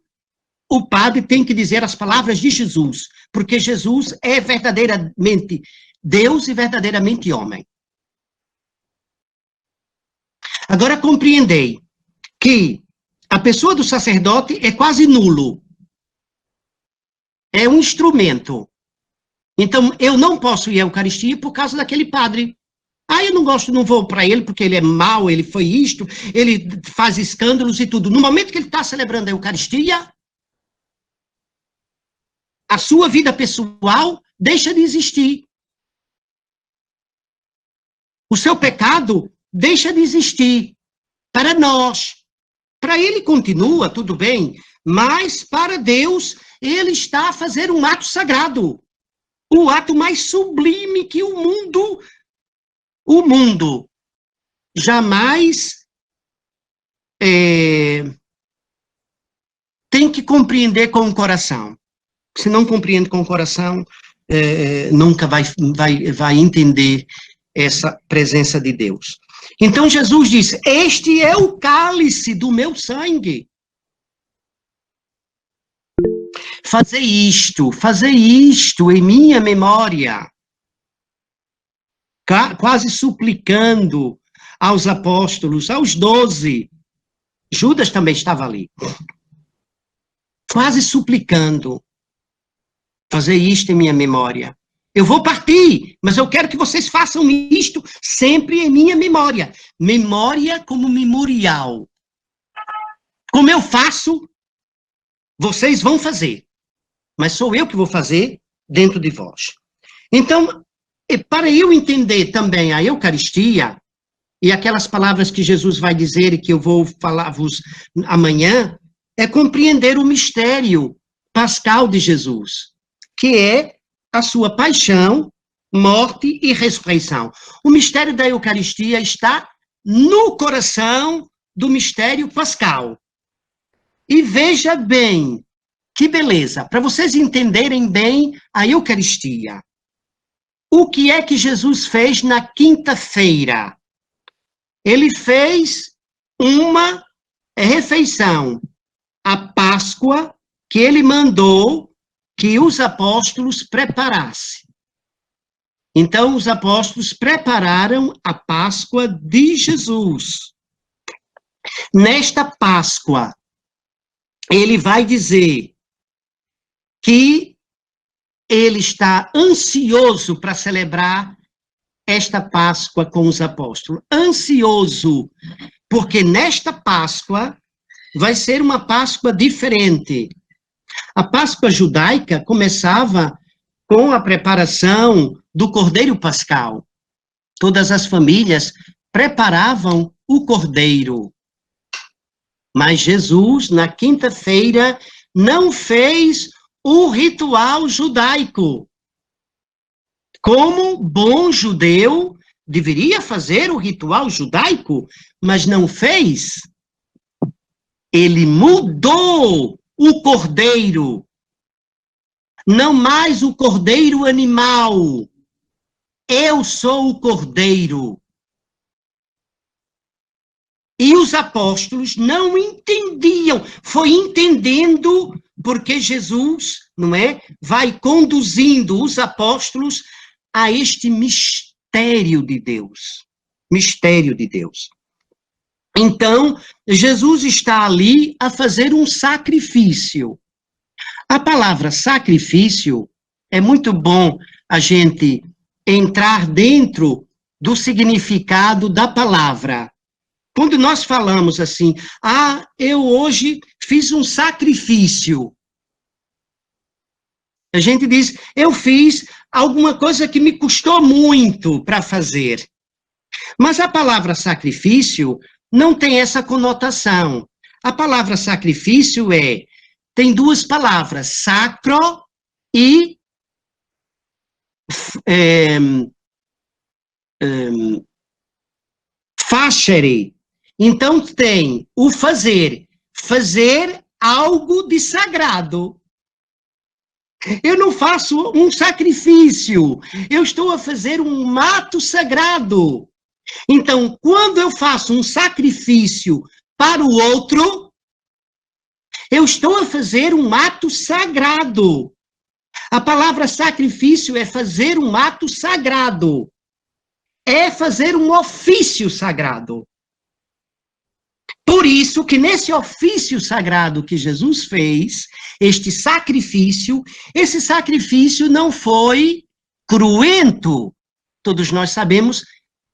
B: o padre tem que dizer as palavras de Jesus. Porque Jesus é verdadeiramente Deus e verdadeiramente homem. Agora compreendei que a pessoa do sacerdote é quase nulo. É um instrumento. Então, eu não posso ir à Eucaristia por causa daquele padre. Ah, eu não gosto, não vou para ele porque ele é mau, ele foi isto, ele faz escândalos e tudo. No momento que ele está celebrando a Eucaristia, a sua vida pessoal deixa de existir. O seu pecado deixa de existir para nós. Para ele continua, tudo bem, mas para Deus ele está a fazer um ato sagrado. O ato mais sublime que o mundo jamais tem que compreender com o coração. Se não compreende com o coração, nunca vai entender essa presença de Deus. Então Jesus disse, este é o cálice do meu sangue. Fazer isto em minha memória. Quase suplicando aos apóstolos, aos 12. Judas também estava ali. Quase suplicando. Fazer isto em minha memória. Eu vou partir, mas eu quero que vocês façam isto sempre em minha memória. Memória como memorial. Como eu faço, vocês vão fazer. mas sou eu que vou fazer dentro de vós. Então, para eu entender também a Eucaristia, e aquelas palavras que Jesus vai dizer e que eu vou falar-vos amanhã, é compreender o mistério pascal de Jesus, que é a sua paixão, morte e ressurreição. O mistério da Eucaristia está no coração do mistério pascal. E veja bem, que beleza, para vocês entenderem bem a Eucaristia. O que é que Jesus fez na quinta-feira? Ele fez uma refeição, a Páscoa, que ele mandou que os apóstolos preparassem. Então, os apóstolos prepararam a Páscoa de Jesus. Nesta Páscoa, ele vai dizer que ele está ansioso para celebrar esta Páscoa com os apóstolos. Ansioso, porque nesta Páscoa vai ser uma Páscoa diferente. A Páscoa judaica começava com a preparação do Cordeiro Pascal. Todas as famílias preparavam o Cordeiro. Mas Jesus, na quinta-feira, não fez o ritual judaico. Como bom judeu, deveria fazer o ritual judaico, mas não fez. Ele mudou o cordeiro. Não mais o cordeiro animal. Eu sou o cordeiro. E os apóstolos não entendiam. Foi entendendo porque Jesus, não é, vai conduzindo os apóstolos a este mistério de Deus. Mistério de Deus. Então, Jesus está ali a fazer um sacrifício. A palavra sacrifício é muito bom a gente entrar dentro do significado da palavra. Quando nós falamos assim, eu hoje fiz um sacrifício. A gente diz, eu fiz alguma coisa que me custou muito para fazer. Mas a palavra sacrifício não tem essa conotação. A palavra sacrifício tem duas palavras, sacro e facere. Então tem o fazer algo de sagrado. Eu não faço um sacrifício, eu estou a fazer um ato sagrado. Então, quando eu faço um sacrifício para o outro, eu estou a fazer um ato sagrado. A palavra sacrifício é fazer um ato sagrado. É fazer um ofício sagrado. Por isso que nesse ofício sagrado que Jesus fez, esse sacrifício não foi cruento. Todos nós sabemos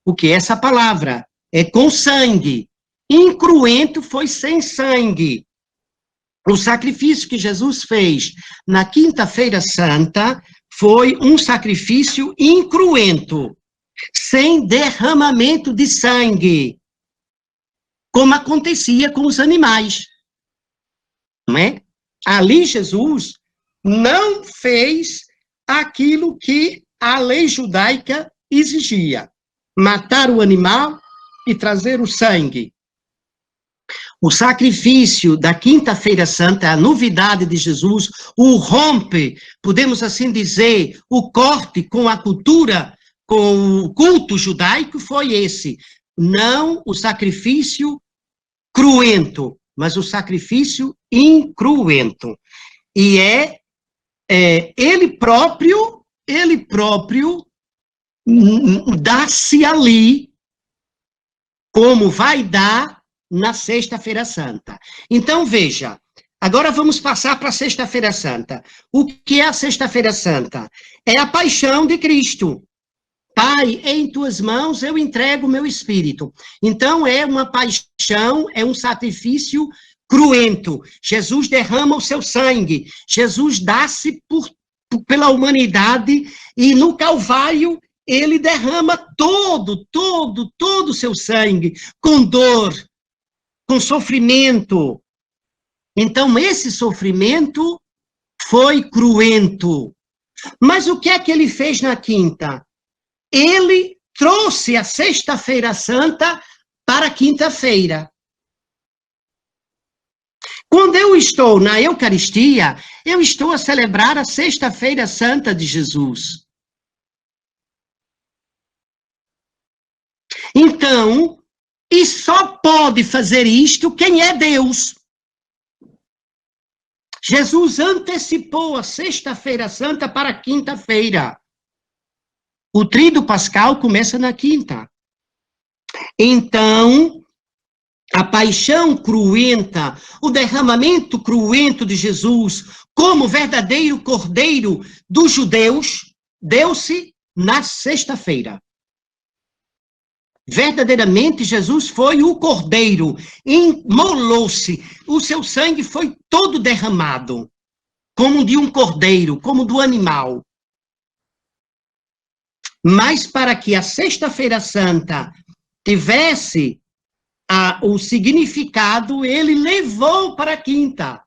B: o que é essa palavra. É com sangue. Incruento foi sem sangue. O sacrifício que Jesus fez na Quinta-feira Santa foi um sacrifício incruento, sem derramamento de sangue, como acontecia com os animais, não é? Ali Jesus não fez aquilo que a lei judaica exigia, matar o animal e trazer o sangue. O sacrifício da Quinta-feira Santa, a novidade de Jesus, o rompe, podemos assim dizer, o corte com a cultura, com o culto judaico foi esse. Não o sacrifício cruento, mas o sacrifício incruento. E ele próprio dá-se ali, como vai dar na Sexta-feira Santa. Então, veja, agora vamos passar para a Sexta-feira Santa. O que é a Sexta-feira Santa? É a paixão de Cristo. Pai, em tuas mãos eu entrego o meu espírito. Então, é uma paixão, é um sacrifício cruento. Jesus derrama o seu sangue. Jesus dá-se pela humanidade e no Calvário ele derrama todo o seu sangue, com dor, com sofrimento. Então, esse sofrimento foi cruento. Mas o que é que ele fez na quinta? Ele trouxe a Sexta-feira Santa para a quinta-feira. Quando eu estou na Eucaristia, eu estou a celebrar a Sexta-feira Santa de Jesus. Então, e só pode fazer isto quem é Deus. Jesus antecipou a Sexta-feira Santa para a quinta-feira. O Tríduo Pascal começa na quinta. Então, a paixão cruenta, o derramamento cruento de Jesus, como verdadeiro cordeiro dos judeus, deu-se na sexta-feira. Verdadeiramente, Jesus foi o cordeiro, imolou-se, o seu sangue foi todo derramado, como de um cordeiro, como do animal. Mas para que a Sexta-feira Santa tivesse o significado, ele levou para a quinta.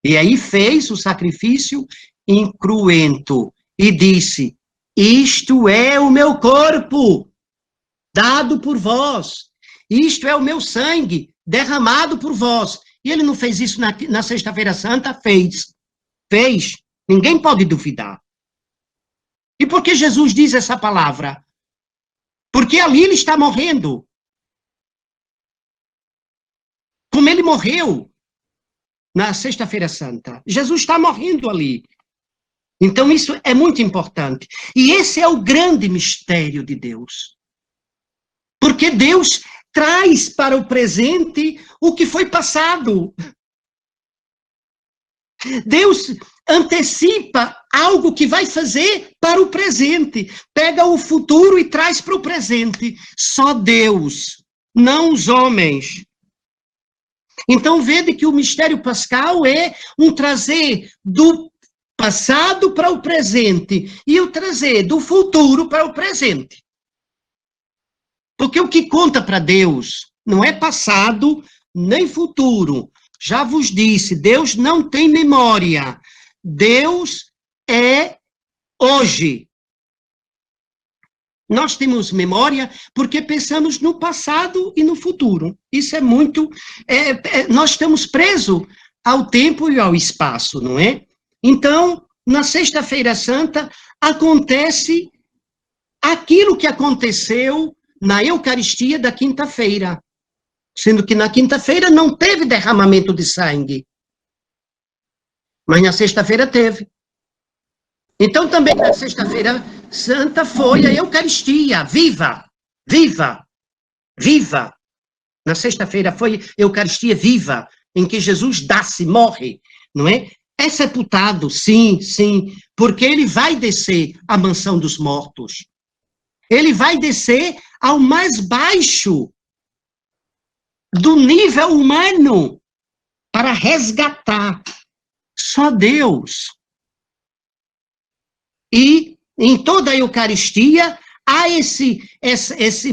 B: E aí fez o sacrifício incruento e disse: isto é o meu corpo, dado por vós. Isto é o meu sangue, derramado por vós. E ele não fez isso na Sexta-feira Santa? Fez. Fez. Ninguém pode duvidar. E por que Jesus diz essa palavra? Porque ali ele está morrendo. Como ele morreu na Sexta-feira Santa. Jesus está morrendo ali. Então isso é muito importante. E esse é o grande mistério de Deus. Porque Deus traz para o presente o que foi passado. Deus antecipa algo que vai fazer para o presente. Pega o futuro e traz para o presente. Só Deus, não os homens. Então, vede que o mistério pascal é um trazer do passado para o presente e o trazer do futuro para o presente. Porque o que conta para Deus não é passado nem futuro. Já vos disse, Deus não tem memória. Deus é hoje. Nós temos memória porque pensamos no passado e no futuro. Isso é muito... nós estamos presos ao tempo e ao espaço, não é? Então, na Sexta-feira Santa, acontece aquilo que aconteceu na Eucaristia da quinta-feira. Sendo que na quinta-feira não teve derramamento de sangue. Mas na sexta-feira teve. Então também na Sexta-feira Santa foi a Eucaristia, viva, viva, viva. Na sexta-feira foi a Eucaristia viva, em que Jesus dá-se, morre, não é? É sepultado, sim, sim, porque ele vai descer à mansão dos mortos. Ele vai descer ao mais baixo do nível humano para resgatar. Só Deus. E em toda a Eucaristia há esse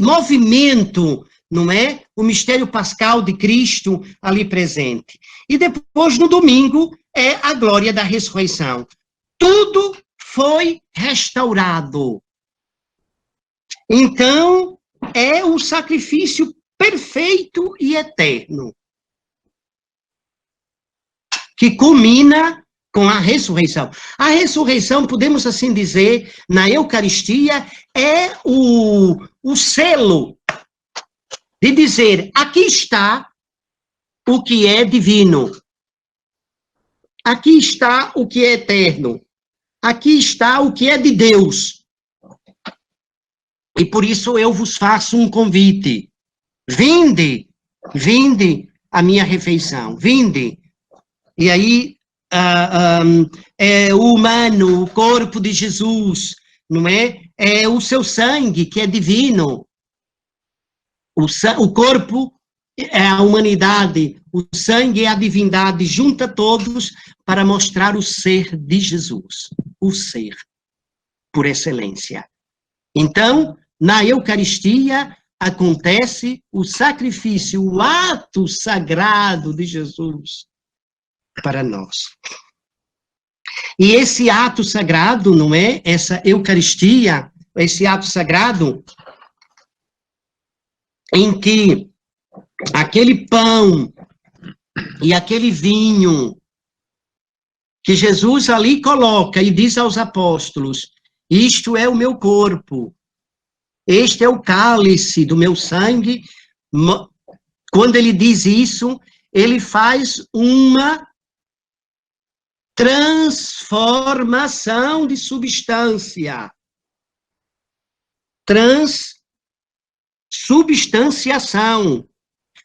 B: movimento, não é? O mistério pascal de Cristo ali presente. E depois, no domingo, é a glória da ressurreição. Tudo foi restaurado. Então, é o sacrifício perfeito e eterno, que culmina com a ressurreição. A ressurreição, podemos assim dizer, na Eucaristia, é o selo de dizer, aqui está o que é divino, aqui está o que é eterno, aqui está o que é de Deus. E por isso eu vos faço um convite. Vinde, vinde a minha refeição, vinde. E aí, é o humano, o corpo de Jesus, não é? É o seu sangue, que é divino. O corpo é a humanidade, o sangue e a divindade junta todos para mostrar o ser de Jesus, o ser, por excelência. Então, na Eucaristia, acontece o sacrifício, o ato sagrado de Jesus para nós. E esse ato sagrado, não é? Essa Eucaristia, esse ato sagrado, em que aquele pão e aquele vinho que Jesus ali coloca e diz aos apóstolos, isto é o meu corpo, este é o cálice do meu sangue. Quando ele diz isso, ele faz uma transformação de substância. Transubstanciação.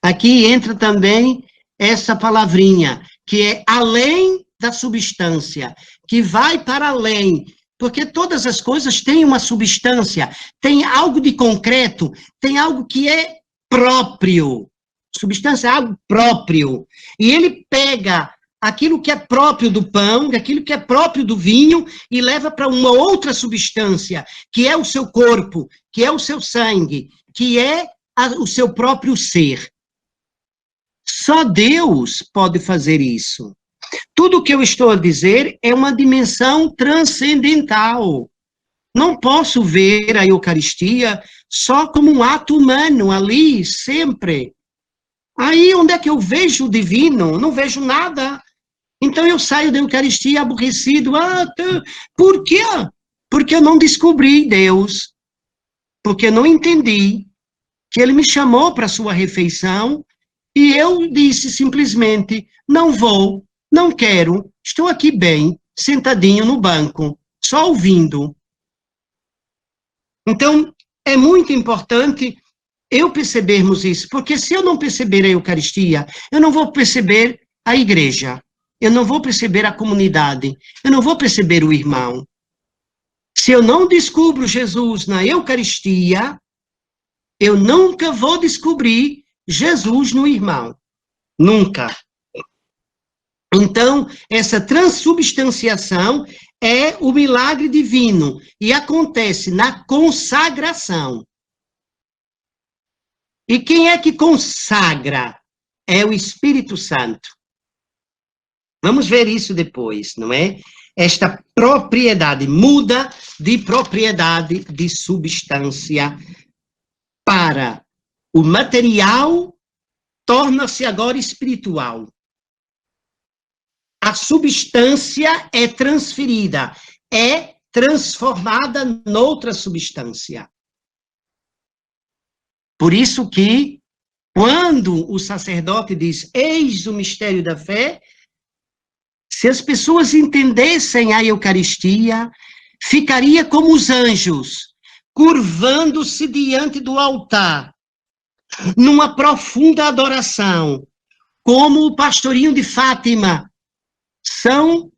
B: Aqui entra também essa palavrinha, que é além da substância, que vai para além, porque todas as coisas têm uma substância, tem algo de concreto, tem algo que é próprio. Substância é algo próprio. E ele pega aquilo que é próprio do pão, aquilo que é próprio do vinho, e leva para uma outra substância, que é o seu corpo, que é o seu sangue, que é o seu próprio ser. Só Deus pode fazer isso. Tudo o que eu estou a dizer é uma dimensão transcendental. Não posso ver a Eucaristia só como um ato humano, ali, sempre. Aí, onde é que eu vejo o divino? Não vejo nada. Então, eu saio da Eucaristia aborrecido. Por quê? Porque eu não descobri Deus. Porque eu não entendi que ele me chamou para a sua refeição e eu disse simplesmente, não vou, não quero, estou aqui bem, sentadinho no banco, só ouvindo. Então, é muito importante eu percebermos isso, porque se eu não perceber a Eucaristia, eu não vou perceber a igreja, eu não vou perceber a comunidade, eu não vou perceber o irmão. Se eu não descubro Jesus na Eucaristia, eu nunca vou descobrir Jesus no irmão. Nunca. Então, essa transubstanciação é o milagre divino e acontece na consagração. E quem é que consagra? É o Espírito Santo. Vamos ver isso depois, não é? Esta propriedade muda de propriedade de substância para o material, torna-se agora espiritual. A substância é transferida, é transformada noutra substância. Por isso que, quando o sacerdote diz, eis o mistério da fé, se as pessoas entendessem a Eucaristia, ficaria como os anjos, curvando-se diante do altar, numa profunda adoração, como o pastorinho de Fátima, São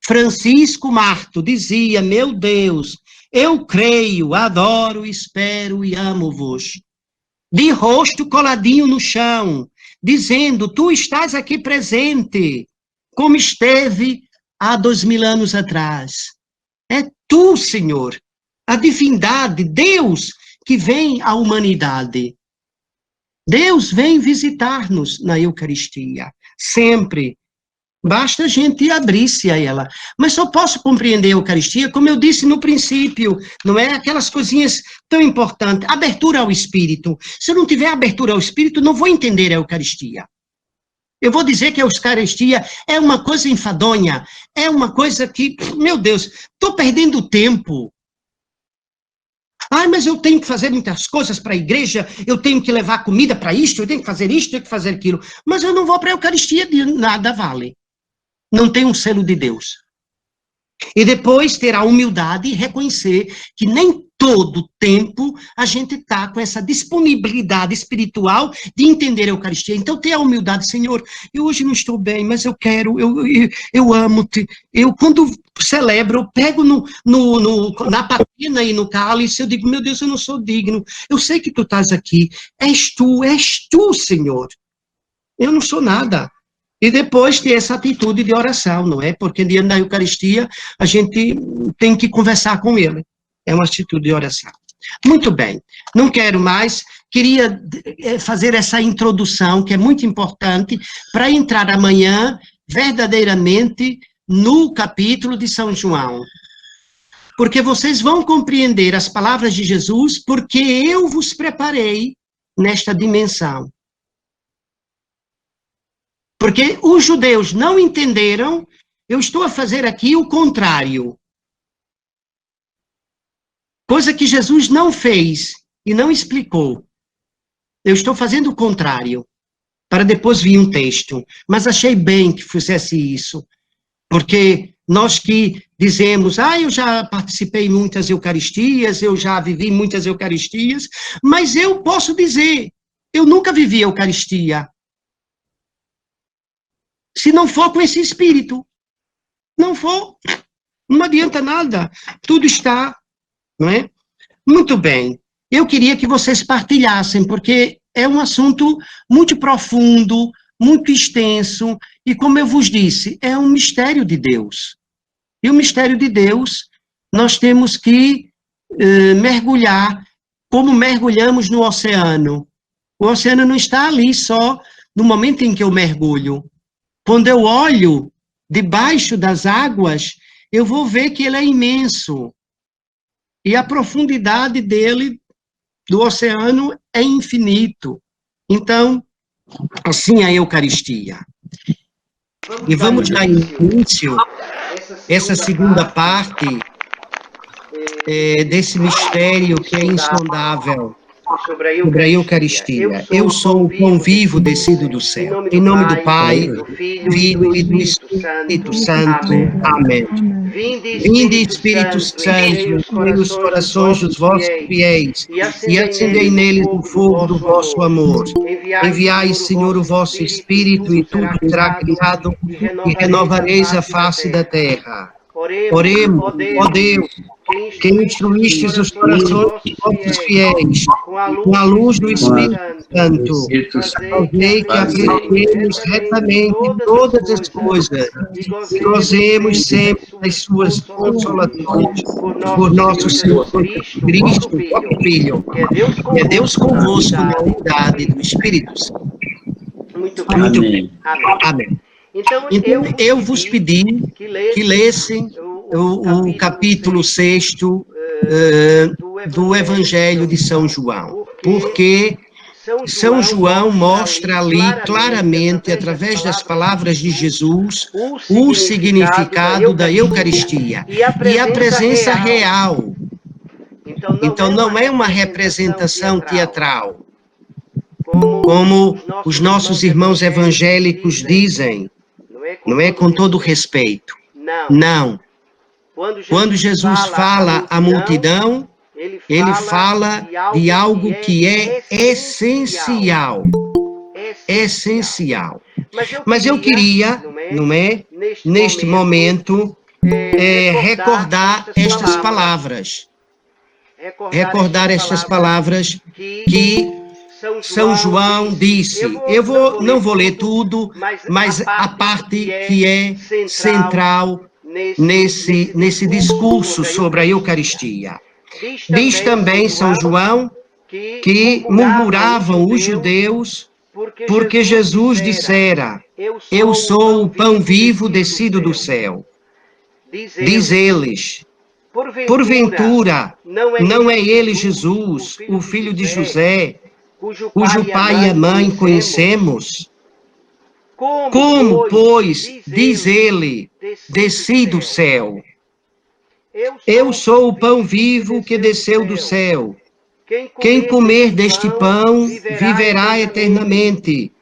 B: Francisco Marto dizia, meu Deus, eu creio, adoro, espero e amo-vos. De rosto coladinho no chão, dizendo, tu estás aqui presente, como esteve há 2000 anos atrás. É tu, Senhor, a divindade, Deus, que vem à humanidade. Deus vem visitar-nos na Eucaristia, sempre. Basta a gente abrir-se a ela. Mas só posso compreender a Eucaristia, como eu disse no princípio, não é? Aquelas coisinhas tão importantes. Abertura ao Espírito. Se eu não tiver abertura ao Espírito, não vou entender a Eucaristia. Eu vou dizer que a Eucaristia é uma coisa enfadonha, é uma coisa que, meu Deus, estou perdendo tempo. Mas eu tenho que fazer muitas coisas para a igreja, eu tenho que levar comida para isto, eu tenho que fazer isto, eu tenho que fazer aquilo. Mas eu não vou para a Eucaristia, de nada vale. Não tem um selo de Deus. E depois ter a humildade e reconhecer que nem todo tempo a gente está com essa disponibilidade espiritual de entender a Eucaristia. Então, ter a humildade, Senhor, eu hoje não estou bem, mas eu quero, eu amo-te. Eu, quando celebro, eu pego na patina e no cálice, eu digo, meu Deus, eu não sou digno. Eu sei que tu estás aqui. És tu, Senhor. Eu não sou nada. E depois ter essa atitude de oração, não é? Porque diante da Eucaristia, a gente tem que conversar com ele. É uma atitude de oração. Muito bem. Não quero mais. Queria fazer essa introdução, que é muito importante, para entrar amanhã, verdadeiramente, no capítulo de São João. Porque vocês vão compreender as palavras de Jesus, porque eu vos preparei nesta dimensão. Porque os judeus não entenderam, eu estou a fazer aqui o contrário. Coisa que Jesus não fez e não explicou. Eu estou fazendo o contrário, para depois vir um texto. Mas achei bem que fizesse isso, porque nós que dizemos, eu já participei em muitas Eucaristias, eu já vivi muitas Eucaristias, mas eu posso dizer, eu nunca vivi Eucaristia. Se não for com esse espírito, não for, não adianta nada, tudo está, não é? Muito bem, eu queria que vocês partilhassem, porque é um assunto muito profundo, muito extenso, e como eu vos disse, é um mistério de Deus. E o mistério de Deus, nós temos que mergulhar, como mergulhamos no oceano. O oceano não está ali só no momento em que eu mergulho. Quando eu olho debaixo das águas, eu vou ver que ele é imenso. E a profundidade dele, do oceano, é infinito. Então, assim é a Eucaristia. E vamos dar início essa segunda parte desse mistério que é insondável sobre a Eucaristia. Eu sou o pão vivo descido do céu. Em nome do Pai, do Filho e do Espírito Santo. Amém. Vinde, Espírito Santo, enchei os corações dos vossos fiéis e acendei neles o fogo do vosso amor. Enviai, Senhor, o vosso Espírito e tudo será criado e renovareis a face da terra. Oremos, ó Deus, que instruístes os corações dos vossos fiéis, com a luz do Espírito Santo, fazei que apreciemos retamente todas as coisas e gozemos sempre das suas consolações por nosso Senhor Cristo, vosso Filho, que é Deus convosco na unidade do Espírito Santo. Muito bem. Amém. Então, eu vos pedi que lessem o capítulo 6 do Evangelho de São João, porque São João mostra ali claramente, através das palavras de Jesus, o significado da Eucaristia e a presença real. Então, não é uma representação teatral, como os nossos irmãos evangélicos dizem, não é com todo respeito. Não. Quando Jesus fala à multidão, ele fala de algo que é essencial. Essencial. Mas eu queria, não é, neste momento, recordar estas palavras. Recordar estas palavras que São João disse. Não vou ler tudo, mas a parte que é central nesse discurso sobre a Eucaristia. Diz também São João que murmuravam os judeus porque Jesus dissera, eu sou o pão vivo descido do céu. Diz eles, porventura, não é ele Jesus, o filho de José, cujo pai e a mãe conhecemos? Como, pois, diz ele, desci do céu? Eu sou o pão vivo que desceu do céu. Quem comer deste pão viverá eternamente.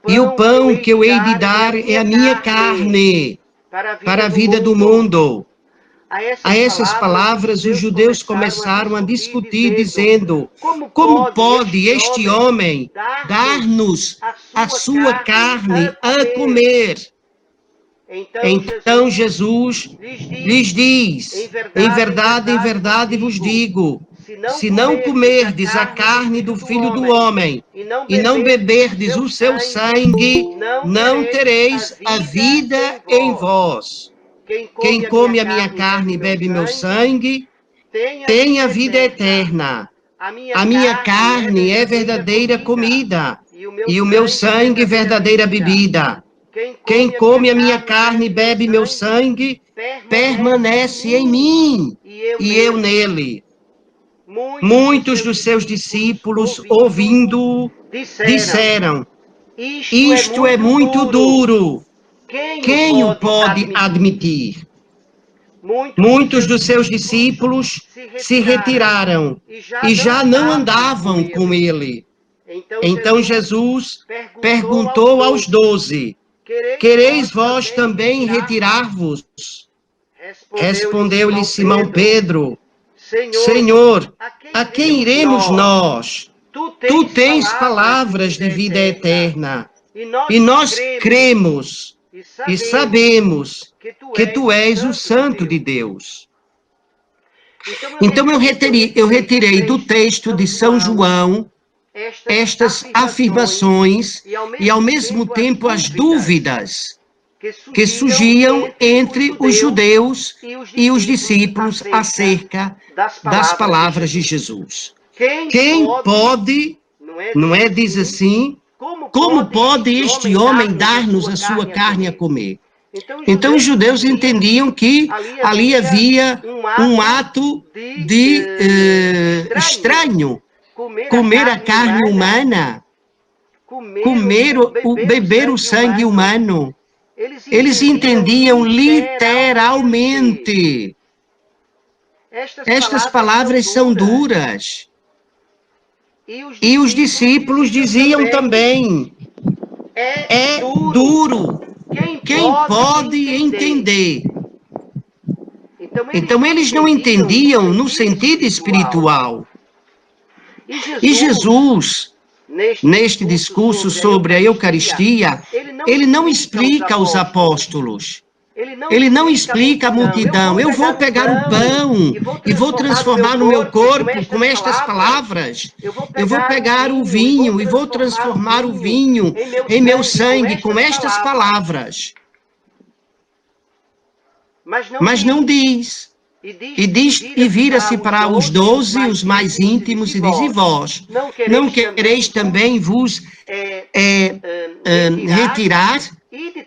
B: E o pão que eu hei de dar é a minha carne, para a vida do mundo. A essas palavras, os judeus começaram a discutir, dizendo: como pode este homem dar-nos a sua carne a comer? Então Jesus lhes diz: em verdade vos digo, se não comerdes a carne do Filho do Homem e não beberdes o seu sangue, não tereis a vida em vós. Quem come a minha carne e bebe meu sangue, tem a vida eterna. A minha carne é verdadeira comida, e o meu sangue verdadeira bebida. Quem come a minha carne e bebe meu sangue, permanece em mim, e eu nele. Muitos dos seus discípulos, ouvindo, disseram: isto é muito duro. Quem o pode admitir? Muitos dos seus discípulos se retiraram e já não andavam com ele. Então Jesus perguntou aos 12: quereis vós também retirar-vos? Respondeu-lhe Simão Pedro: Senhor, a quem iremos nós? Tu tens palavras de vida eterna, e nós cremos e sabemos que tu és o Santo de Deus. Então eu retirei do texto de São João estas afirmações e, ao mesmo tempo, as dúvidas que surgiam entre os judeus e os discípulos acerca das palavras de Jesus. Quem pode, não é, diz assim, como pode este homem dar-nos a sua carne a comer? Então os judeus entendiam que ali havia um ato de estranho, comer a carne humana, beber o sangue humano. Eles entendiam literalmente. Estas palavras são duras. E os discípulos diziam também: é duro. Quem pode entender? Então eles não entendiam no sentido espiritual. E Jesus, neste discurso sobre a Eucaristia, ele não explica aos apóstolos. Ele não explica à multidão: eu vou pegar o pão e vou transformar no meu corpo com estas palavras. Eu vou pegar o vinho e vou transformar o vinho em meu sangue com estas palavras. Mas não diz. E vira-se para os 12, os mais íntimos, e diz: e vós, não quereis também vos retirar?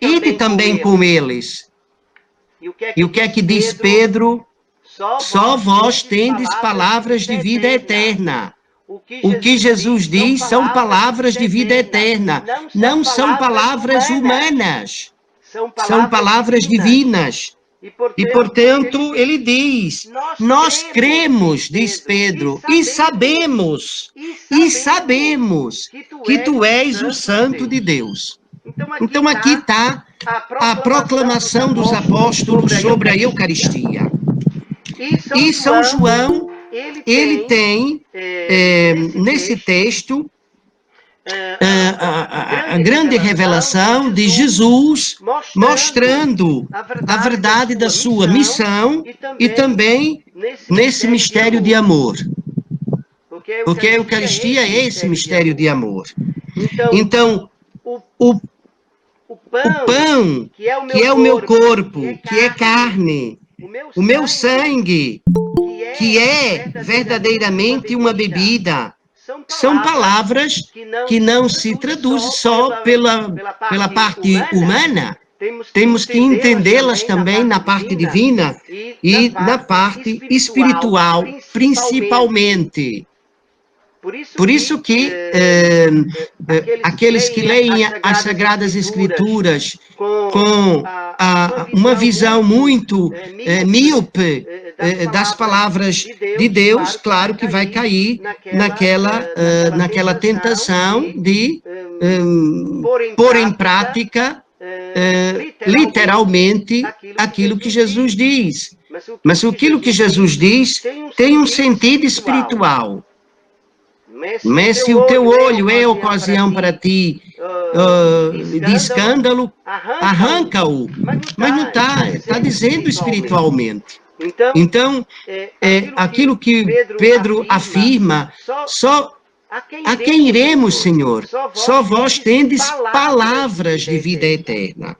B: Ide também com eles. E o que é que diz Pedro? Só vós tendes palavras de vida eterna. O que Jesus diz são palavras de vida eterna, não são palavras humanas, são palavras divinas. E, portanto, ele diz: nós cremos, diz Pedro, e sabemos que tu és o Santo de Deus. Então aqui está a proclamação dos apóstolos sobre a Eucaristia. E São João, ele tem, nesse texto, a grande revelação de Jesus, mostrando a verdade da sua missão e também nesse mistério de amor. Porque a Eucaristia é esse mistério de amor. Então, o pão, que é o meu corpo, que é carne, o meu sangue, que é verdadeiramente uma bebida, são palavras que não se traduzem só pela parte humana. Temos que entendê-las também na parte divina e na parte espiritual, principalmente. Por isso que aqueles que leem as Sagradas Escrituras com uma visão muito míope das palavras de Deus, claro que vai cair naquela tentação de pôr em prática literalmente aquilo que Jesus diz. Mas aquilo que Jesus diz tem um sentido espiritual. Mas se o teu olho é ocasião para ti de escândalo, arranca-o. Mas não está dizendo espiritualmente. Então, aquilo que Pedro afirma, só a quem iremos, Senhor? Só vós tendes palavras de vida eterna.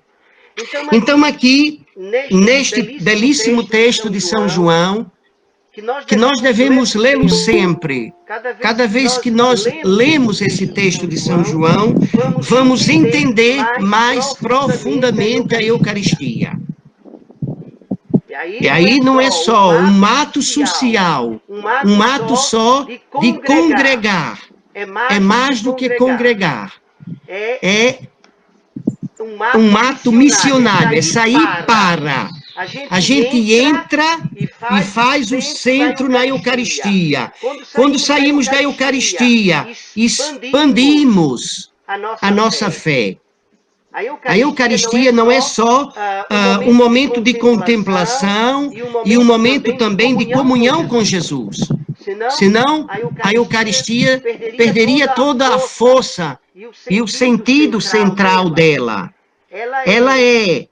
B: Então, aqui, neste belíssimo texto de São João, que nós devemos lê-lo sempre. Cada vez que nós lemos esse texto de São João, vamos entender mais profundamente a Eucaristia. E aí não é só um ato social, um ato só de congregar. É mais do que congregar. É um ato missionário, é sair para. A gente entra e faz o centro na Eucaristia. Quando saímos da Eucaristia, expandimos a nossa fé. A Eucaristia não é só um momento de contemplação e um momento também de comunhão com Jesus. Senão, a Eucaristia perderia toda a força e o sentido central dela. Ela é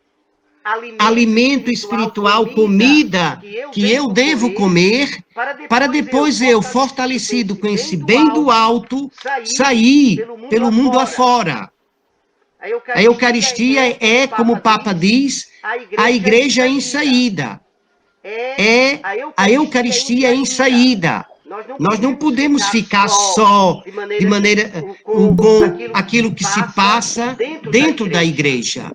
B: alimento espiritual, comida que eu devo comer, para depois eu, fortalecido com esse bem do alto, sair pelo mundo afora. A Eucaristia é, como o Papa diz, a igreja em saída. É a Eucaristia em saída. Nós não podemos ficar só de maneira com aquilo que se passa dentro da igreja.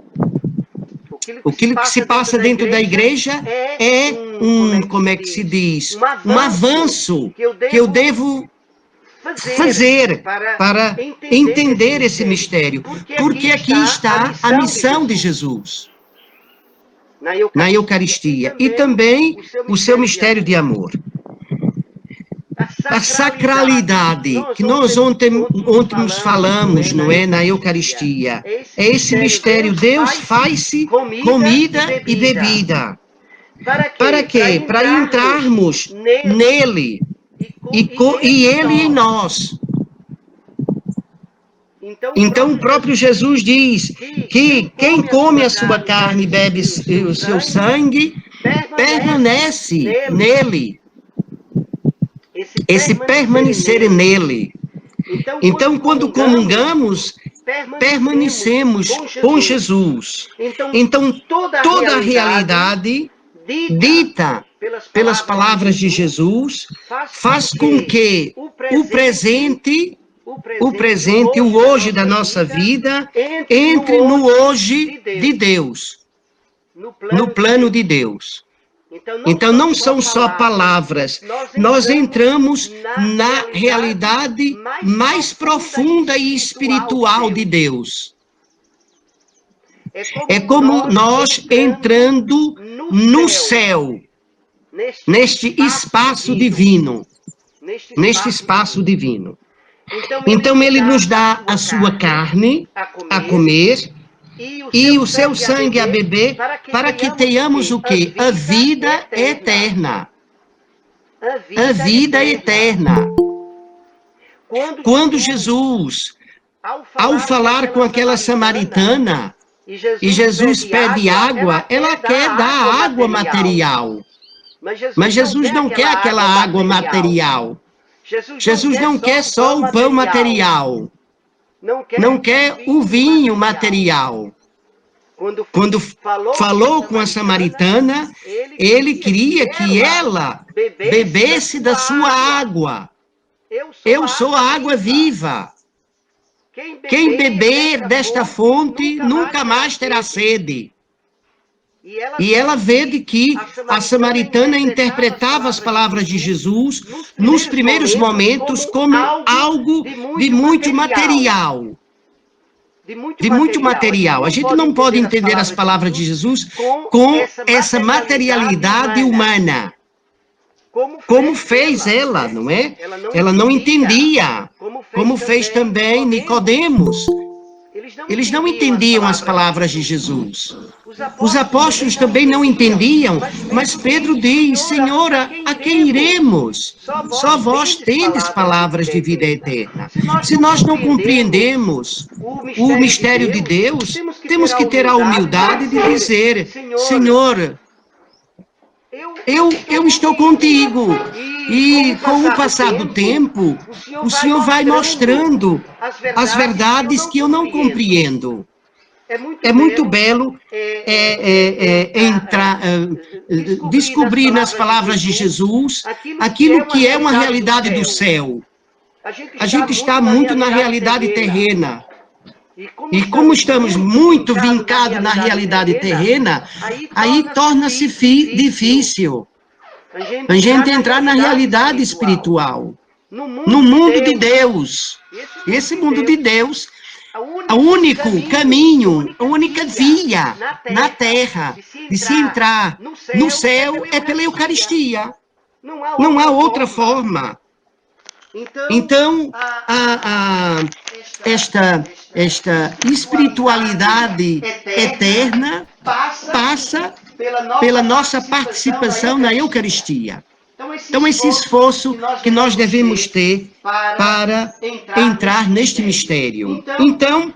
B: Aquilo que se passa dentro da igreja é como é que se diz? Um avanço que eu devo fazer para entender esse mistério. Porque aqui está a missão de Jesus na Eucaristia e também o seu mistério de amor. A sacralidade que nós ontem nos falamos, não é, na Eucaristia, é esse mistério. Deus faz-se comida e bebida. Para quê? Para entrarmos nele e ele em nós. Então o próprio Jesus diz que quem come a sua carne e bebe o seu sangue permanece nele. Esse permanecer nele. Então, quando comungamos, permanecemos com Jesus. Então, toda a realidade dita pelas palavras de Jesus faz com que o presente, o hoje da nossa vida, entre no hoje de Deus, no plano de Deus. Então, não são só palavras, nós entramos na realidade mais profunda e espiritual de Deus. É como nós entrando no céu, neste espaço divino. Neste espaço divino. Então, ele nos dá a sua carne a comer e o seu sangue a beber, para que tenhamos o quê? A vida eterna. A vida eterna. Quando Jesus, ao falar com aquela samaritana, e Jesus pede água, ela quer dar água material. Mas Jesus não quer aquela água material. Jesus não quer só o pão material. Não quer o vinho material. Quando falou com a samaritana, ele queria que ela bebesse da sua água. Eu sou a água viva. Quem beber desta fonte nunca mais terá sede. E ela vê de que a samaritana interpretava as palavras de Jesus nos primeiros momentos como algo de muito material. De muito material. A gente não pode entender as palavras de Jesus com essa materialidade humana. Como fez ela, não é? Ela não entendia. Como fez também Nicodemos. Eles não entendiam as palavras de Jesus. Os apóstolos também não entendiam, mas Pedro diz: Senhor, a quem iremos? Só vós tendes palavras de vida eterna. Se nós não compreendemos o mistério de Deus, temos que ter a humildade de dizer: Senhor, eu estou contigo. E com o passar do tempo, o Senhor vai mostrando as verdades que eu não compreendo. É muito belo descobrir nas palavras de Jesus aquilo que é uma realidade do céu. A gente está muito na realidade terrena. E como estamos muito vincados na realidade terrena, aí torna-se difícil a gente entrar na realidade espiritual, no mundo de Deus. Esse mundo de Deus, o único caminho, a única via na terra de se entrar no céu é pela Eucaristia. Não há outra forma. Então, esta espiritualidade eterna passa pela nossa participação na Eucaristia. Então, esse esforço que nós devemos ter para entrar neste mistério. Então,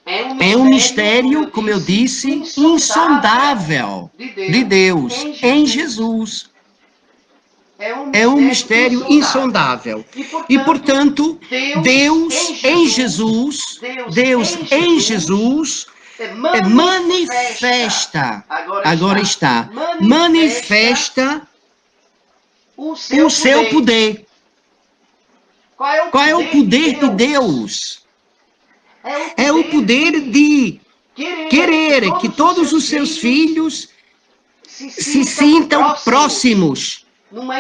B: é um mistério, como eu disse, insondável de Deus em Jesus. É um mistério insondável. E, portanto, Deus em Jesus manifesta o seu poder. Qual é o poder de Deus? É o poder de querer que todos os seus filhos se sintam próximos,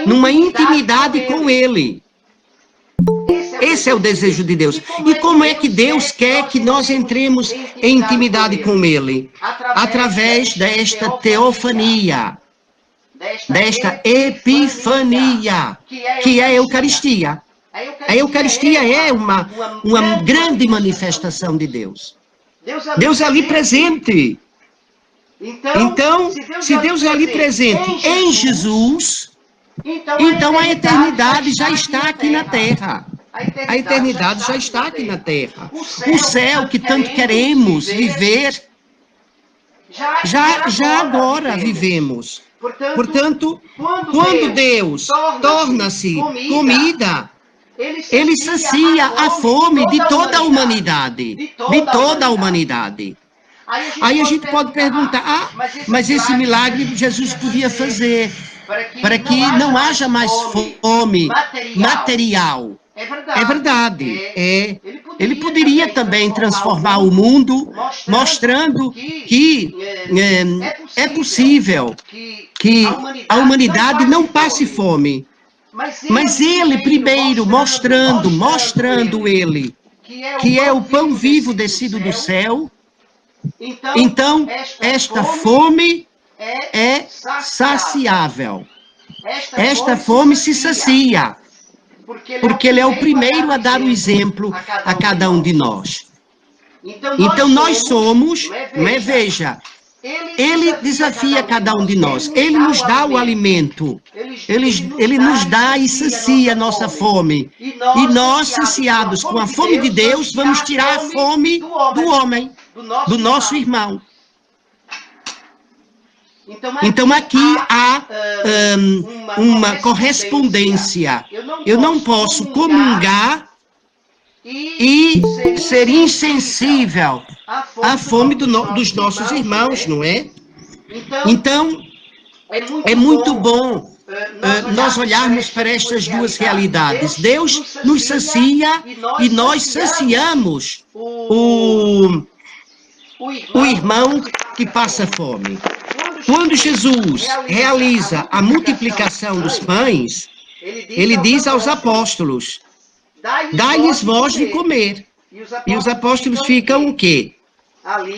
B: numa intimidade com Ele. Esse é o desejo de Deus. E como é que Deus quer que nós entremos em intimidade com Ele? Através desta teofania, desta epifania, que é a Eucaristia. A Eucaristia é uma grande manifestação de Deus. Deus ali presente. Então, se Deus é ali presente em Jesus, então a eternidade já está aqui na Terra. A eternidade já está aqui na Terra. O céu que tanto queremos viver, já agora vivemos. Portanto, quando Deus torna-se comida, Ele sacia a fome de toda a humanidade. De toda a humanidade. Aí a gente pode perguntar, mas esse milagre Jesus podia fazer para que não haja mais fome material. É verdade. Ele poderia também transformar o mundo, mostrando que é possível que a humanidade não passe fome. Mas ele primeiro mostrando ele, que é o pão vivo descido do céu. Então, esta fome é saciável. Esta fome se sacia, porque Ele é o primeiro a dar o exemplo a cada um de nós. Então, nós somos, não é? Veja, Ele desafia cada um de nós. Ele nos dá o alimento. Ele nos dá e sacia a nossa fome. E nós, saciados com a fome de Deus, vamos tirar a fome do homem, do nosso irmão. Então aqui há uma correspondência. Eu não posso comungar e ser insensível à fome dos nossos irmãos, não é? Então, é muito bom nós olharmos para estas duas realidades. Deus nos sacia e nós saciamos o irmão que passa fome. Quando Jesus realiza a multiplicação dos pães, Ele diz aos apóstolos: dai-lhes vós de comer. E os apóstolos ficam o quê?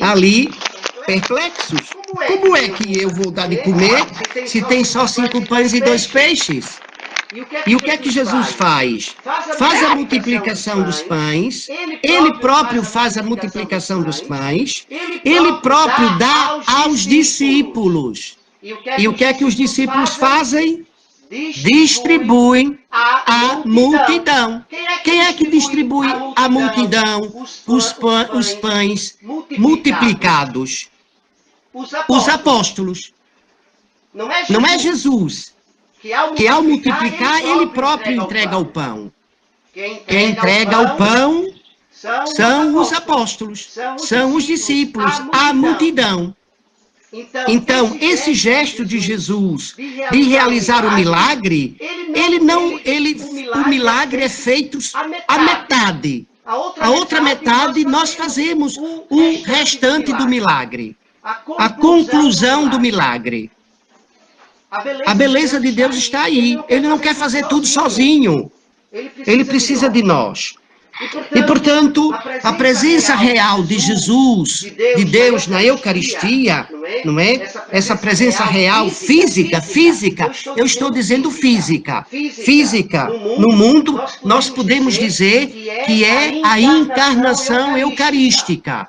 B: Ali, perplexos. Como é que eu vou dar de comer se tem só 5 pães e 2 peixes? E o que é que Jesus faz? Faz a multiplicação dos pães, ele próprio faz a multiplicação dos pães, ele próprio dá aos discípulos. E o que é que os discípulos fazem? Distribuem a multidão. Quem é que distribui a multidão, os pães multiplicados? Os apóstolos. Não é Jesus, que ao multiplicar, ele próprio entrega o pão. Quem entrega o pão são os apóstolos, são os discípulos, a multidão. Então, esse gesto de Jesus de realizar o milagre, o milagre é feito a metade. A outra metade nós fazemos o restante do milagre, a conclusão do milagre. A beleza de Deus está aí. Ele não quer fazer tudo sozinho. Ele precisa de nós. E, portanto, a presença real de Jesus, de Deus na Eucaristia, não é? Essa presença real física, eu estou dizendo física. Física, no mundo, nós podemos dizer que é a encarnação eucarística.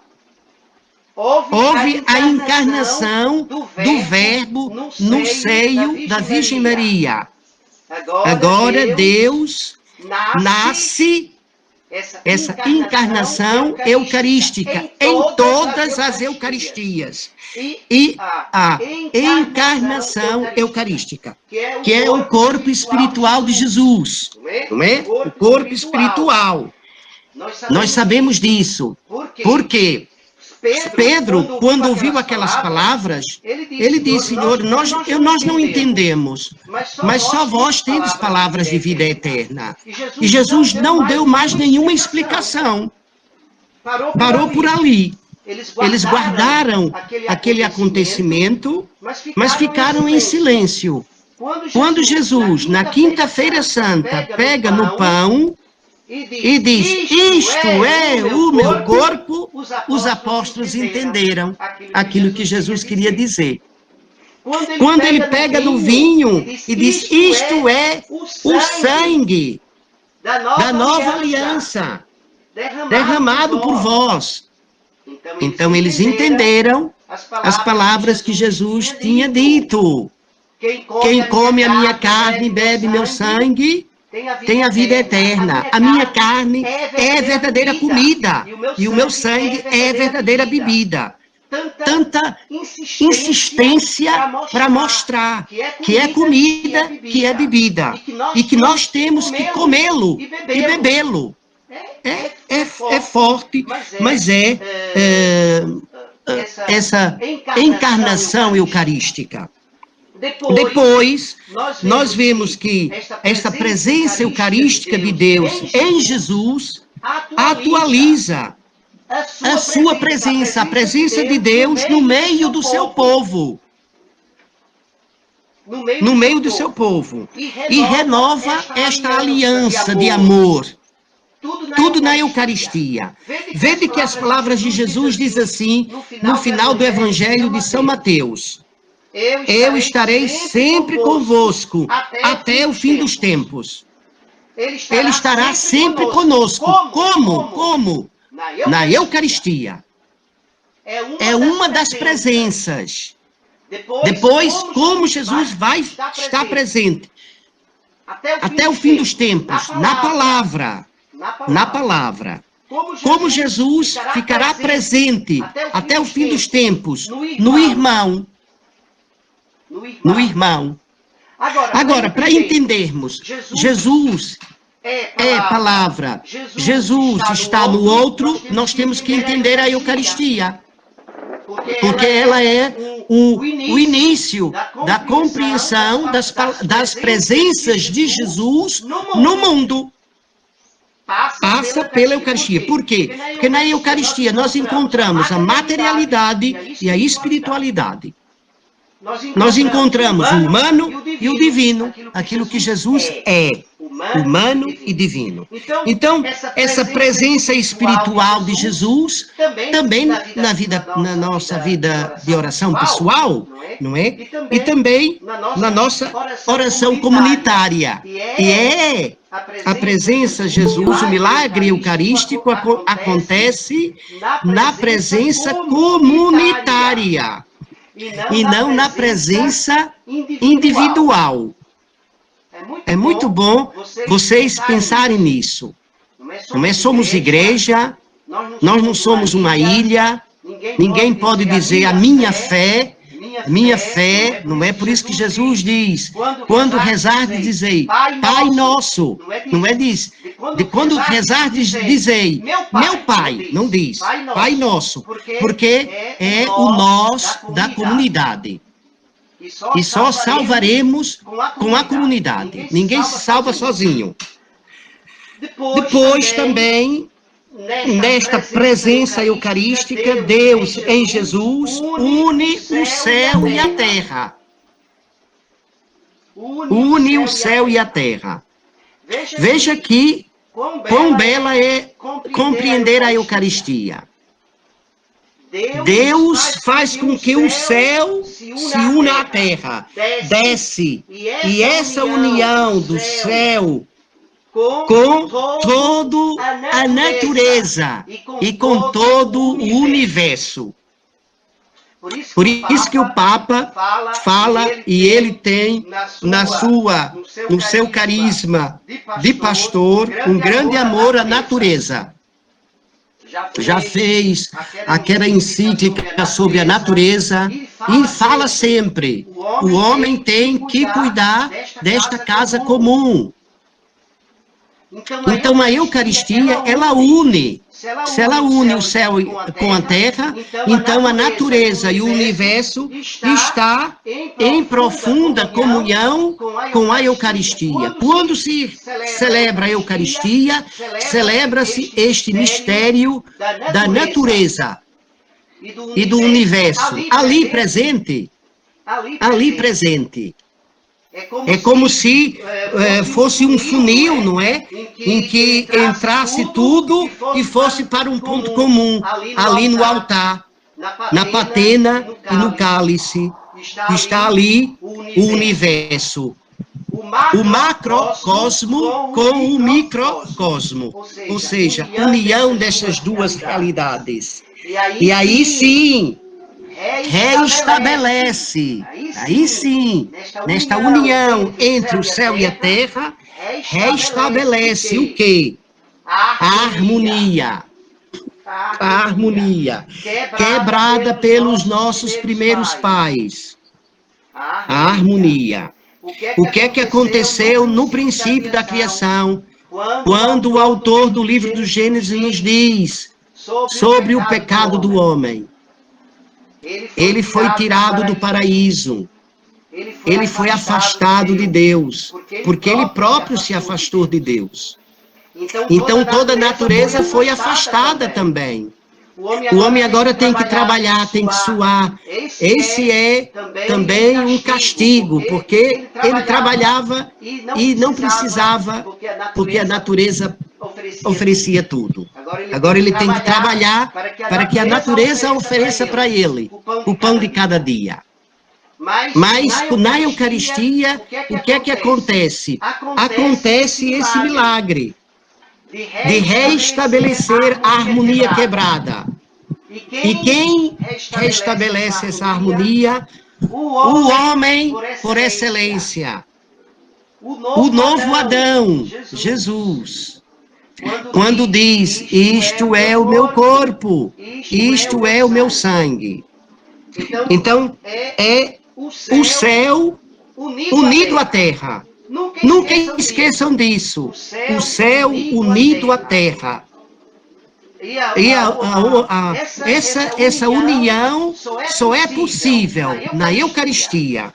B: Houve a encarnação do Verbo no seio da Virgem Maria. Agora Deus nasce essa encarnação eucarística em todas as Eucaristias. E a encarnação eucarística, que é o corpo espiritual de Jesus. Não é? O corpo espiritual. Nós sabemos disso. Por quê? Pedro, quando ouviu aquelas palavras, ele disse, Senhor, nós não entendemos, mas só vós tendes palavras de vida eterna. E Jesus não deu mais nenhuma explicação. Parou por ali. Eles guardaram aquele acontecimento, mas ficaram em silêncio. Quando Jesus, na Quinta-feira Santa, pega no pão e diz, isto é o meu corpo, os apóstolos entenderam aquilo que Jesus queria dizer. Quando ele pega no vinho e diz, isto é o sangue da nova aliança, derramado por vós. Então eles entenderam as palavras que Jesus tinha dito. Quem come a minha carne e bebe meu sangue, tem a vida eterna. A minha carne é verdadeira comida e o meu sangue é verdadeira bebida. Tanta insistência para mostrar que é comida, que é bebida. E que nós temos que comê-lo e bebê-lo. É forte, mas essa encarnação eucarística. Depois, nós vemos que esta presença eucarística de Deus em Jesus atualiza a sua presença, a presença de Deus no meio do seu povo. No meio do seu povo. E renova esta aliança de amor. Tudo na Eucaristia. Vede que as palavras de Jesus dizem assim, no final do Evangelho de São Mateus. Eu estarei sempre convosco até o fim dos tempos. Ele estará sempre conosco. Como? Na Eucaristia. É uma das presenças. Depois, como Jesus vai estar presente? Até o fim dos tempos. Na palavra. Como Jesus ficará presente até o fim dos tempos. No irmão. Agora, para entendermos, Jesus é palavra, Jesus está no outro, nós temos que entender a Eucaristia. Porque ela é o início da compreensão das presenças de Jesus no mundo. Passa pela Eucaristia. Por quê? Porque na Eucaristia nós encontramos a materialidade e a espiritualidade. Nós encontramos o humano e o divino, aquilo que Jesus é, humano e divino. Então, essa presença espiritual de Jesus, também na nossa vida de oração pessoal, não é? E também na nossa oração comunitária. E é a presença de Jesus, o milagre eucarístico acontece na presença comunitária e não na presença individual. É muito bom vocês pensarem nisso. Não é somos igreja, nós não somos uma ilha, ninguém pode dizer a minha fé, não é por isso que Jesus diz, quando rezardes dizei, Pai nosso, não é diz, de quando rezardes dizei, meu Pai, não diz, Pai nosso, porque é o nós da comunidade. E só salvaremos com a comunidade. Ninguém se salva sozinho. Depois também, nesta presença eucarística, Deus em Jesus une o céu e a terra. Une o céu e a terra. Veja aqui quão bela é compreender a Eucaristia. Deus faz com que o céu se una à terra, desce, e essa união do céu com toda a natureza e com todo o universo. Por isso que o Papa fala, e ele tem no seu carisma de pastor, um grande amor à natureza. Já fez aquela encíclica sobre a natureza e fala sempre, o homem tem que cuidar desta casa comum. Então a Eucaristia, ela une. Se ela une o céu com a terra, então a natureza e o universo está em profunda comunhão com a Eucaristia. Quando se celebra a Eucaristia, celebra-se este mistério da natureza e do universo ali presente. É como se fosse um funil, não é? Em que entrasse tudo e fosse para um ponto comum, ali no altar, na patena e no cálice. Está ali o universo. O macrocosmo com o microcosmo. Ou seja, união dessas duas realidades. E aí sim, reestabelece, aí sim, nesta união entre o céu e a terra, reestabelece o quê? A harmonia. A harmonia, quebrada pelos nossos primeiros pais. A harmonia. O que é que aconteceu no princípio da criação, quando o autor do livro do Gênesis nos diz sobre o pecado do homem? Ele foi tirado do paraíso. Ele foi afastado de Deus, porque ele próprio se afastou de Deus. Então toda a natureza foi afastada também. O homem agora tem que trabalhar, tem que suar. Esse é também um castigo, porque ele trabalhava e não precisava, porque a natureza oferecia tudo. Agora ele tem que trabalhar para que a natureza ofereça para ele o pão de cada dia. Mas na Eucaristia, o que é que acontece? Acontece esse milagre de reestabelecer a harmonia quebrada. E quem restabelece essa harmonia? O homem por excelência. O novo Adão, Jesus. Quando diz, isto é o meu corpo, isto é o meu sangue. Então, é o céu unido à terra. Nunca esqueçam disso. O céu unido à terra. E essa união só é possível na Eucaristia.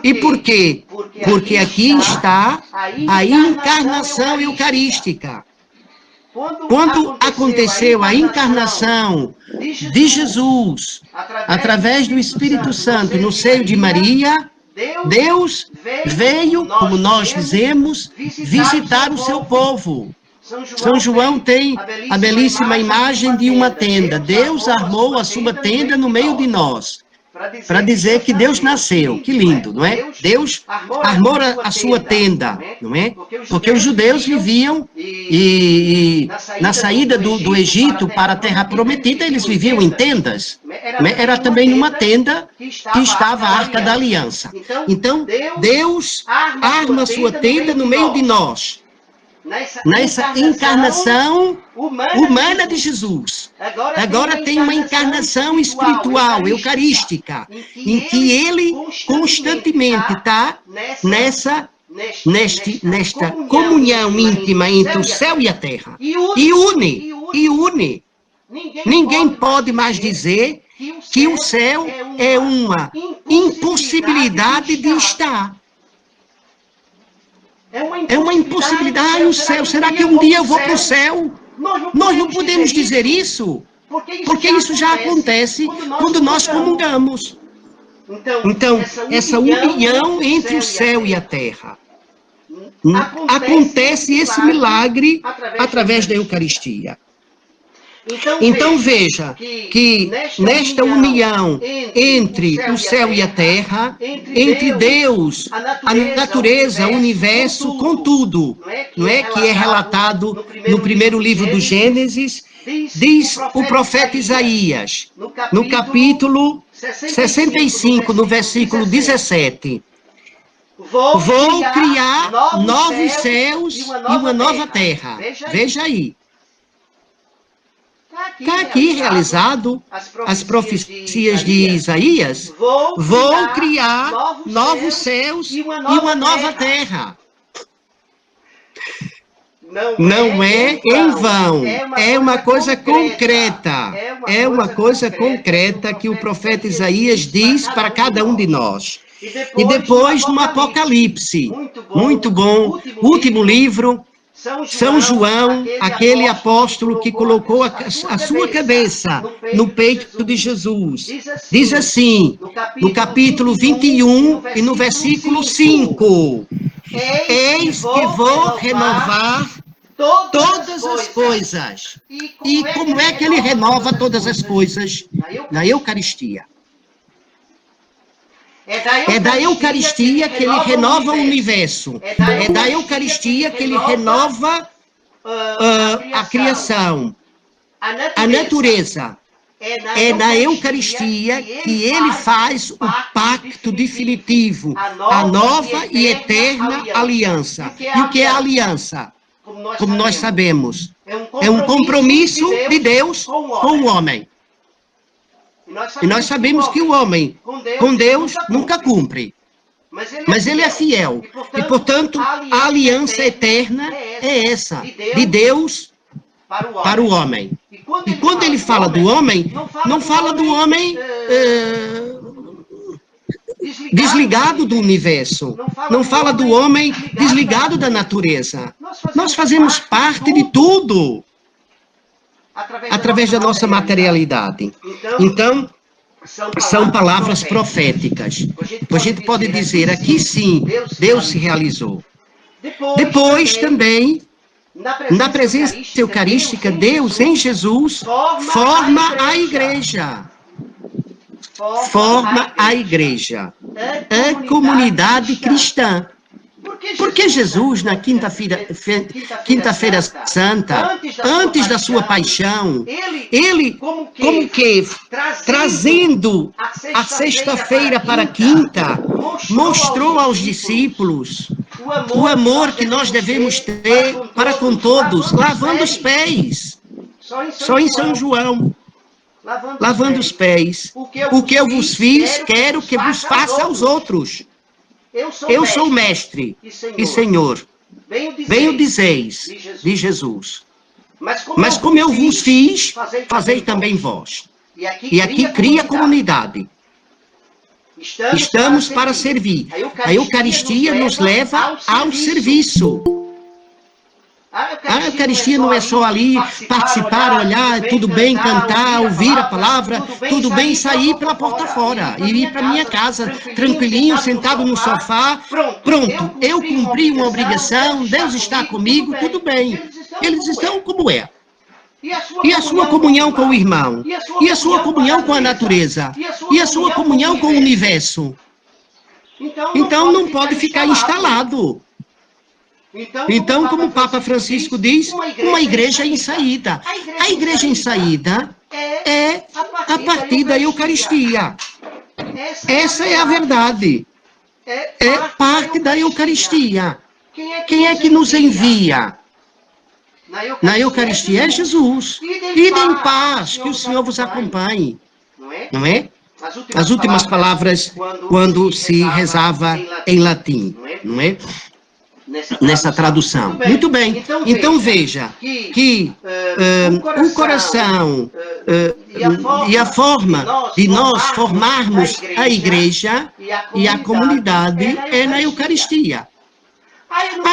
B: E por quê? Porque aqui está a encarnação eucarística. Quando aconteceu a encarnação de Jesus, através do Espírito Santo no seio de Maria, Deus veio, como nós dizemos, visitar o seu povo. São João tem a belíssima imagem de uma tenda. Deus armou a sua tenda no meio de nós, para dizer que Deus nasceu. Que lindo, não é? Deus armou a sua tenda, não é? Porque os judeus viviam e na saída do Egito para a Terra Prometida, eles viviam em tendas. Era também numa tenda que estava a Arca da Aliança. Então, Deus arma a sua tenda no meio de nós, nessa encarnação humana de Jesus. Agora tem uma encarnação espiritual, eucarística, em que ele constantemente está nesta comunhão íntima entre o céu e a terra. E une. Ninguém pode mais dizer que o céu é uma impossibilidade de estar. É uma impossibilidade. O céu, será que um dia eu vou para o céu? Nós não podemos dizer isso, porque isso já acontece quando nós comungamos. Então, essa união entre o céu e a terra. Acontece esse milagre através da Eucaristia. Então veja que nesta união entre o céu e a terra, entre Deus, a natureza, o universo, com tudo, não é? Que é relatado no primeiro livro do Gênesis, diz o profeta Isaías, no capítulo 65, no versículo 17, vou criar novos céus e uma nova terra. Veja aí. Está aqui realizado as profecias de Isaías. Vou criar novos céus e uma nova terra. Não é em vão, é uma coisa concreta. É uma coisa concreta que o profeta Isaías diz para cada um de nós. E depois no Apocalipse, muito bom, último livro, São João, aquele apóstolo que colocou a sua cabeça no peito de Jesus, diz assim, no capítulo 21 e no versículo 5, eis que vou renovar todas as coisas. E como é que ele renova todas as coisas? Na Eucaristia. É da Eucaristia que ele renova o universo. É da Eucaristia que ele renova a criação, a natureza. É na Eucaristia que ele faz o pacto definitivo, a nova e eterna aliança. E o que é a aliança? Como nós sabemos, é um compromisso de Deus com o homem. E nós sabemos que o homem, com Deus, nunca cumpre. Mas ele é fiel. E, portanto, a aliança eterna é essa, de Deus para o homem. E quando ele fala do homem, não fala do homem desligado do universo. Não fala do homem desligado da natureza. Nós fazemos parte de tudo, através da nossa materialidade. Então, são palavras proféticas. A gente pode dizer, aqui sim, Deus se realizou. Depois também, na presença eucarística, Deus em Jesus forma a igreja. Forma a igreja, a comunidade cristã. Porque Jesus, na quinta-feira santa, antes da sua paixão, ele, como que, trazendo a sexta-feira para a quinta, mostrou aos discípulos o amor que nós devemos ter para com todos, lavando os pés. Só em São João. Lavando os pés. O que eu vos fiz, quero que vos faça aos outros. Eu sou mestre e Senhor. Bem o dizeis de Jesus. Mas como eu vos fiz, fazei também vós. E aqui cria comunidade. Estamos para servir. A Eucaristia nos leva ao serviço. A A Eucaristia não é só ali participar, olhar, tudo bem, cantar, ouvir a palavra, tudo bem sair pela porta fora e ir para minha casa, tranquilinho, sentado no sofá. Pronto, eu cumpri uma obrigação, Deus está comigo, tudo bem. Eles estão como é. E a sua comunhão com o irmão? E a sua comunhão com a natureza? E a sua comunhão com o universo? Então não pode ficar instalado. Então, como o Papa Francisco diz, uma igreja em saída. A igreja em saída é a partir da Eucaristia. Essa é a verdade. É parte da Eucaristia. Quem é que nos envia? Na Eucaristia é Jesus. Ide em paz, que o Senhor vos acompanhe. Não é? As últimas palavras quando se rezava em latim, não é? Nessa tradução. Muito bem. Então veja que o coração e a forma de nós formarmos a igreja e a comunidade é na Eucaristia.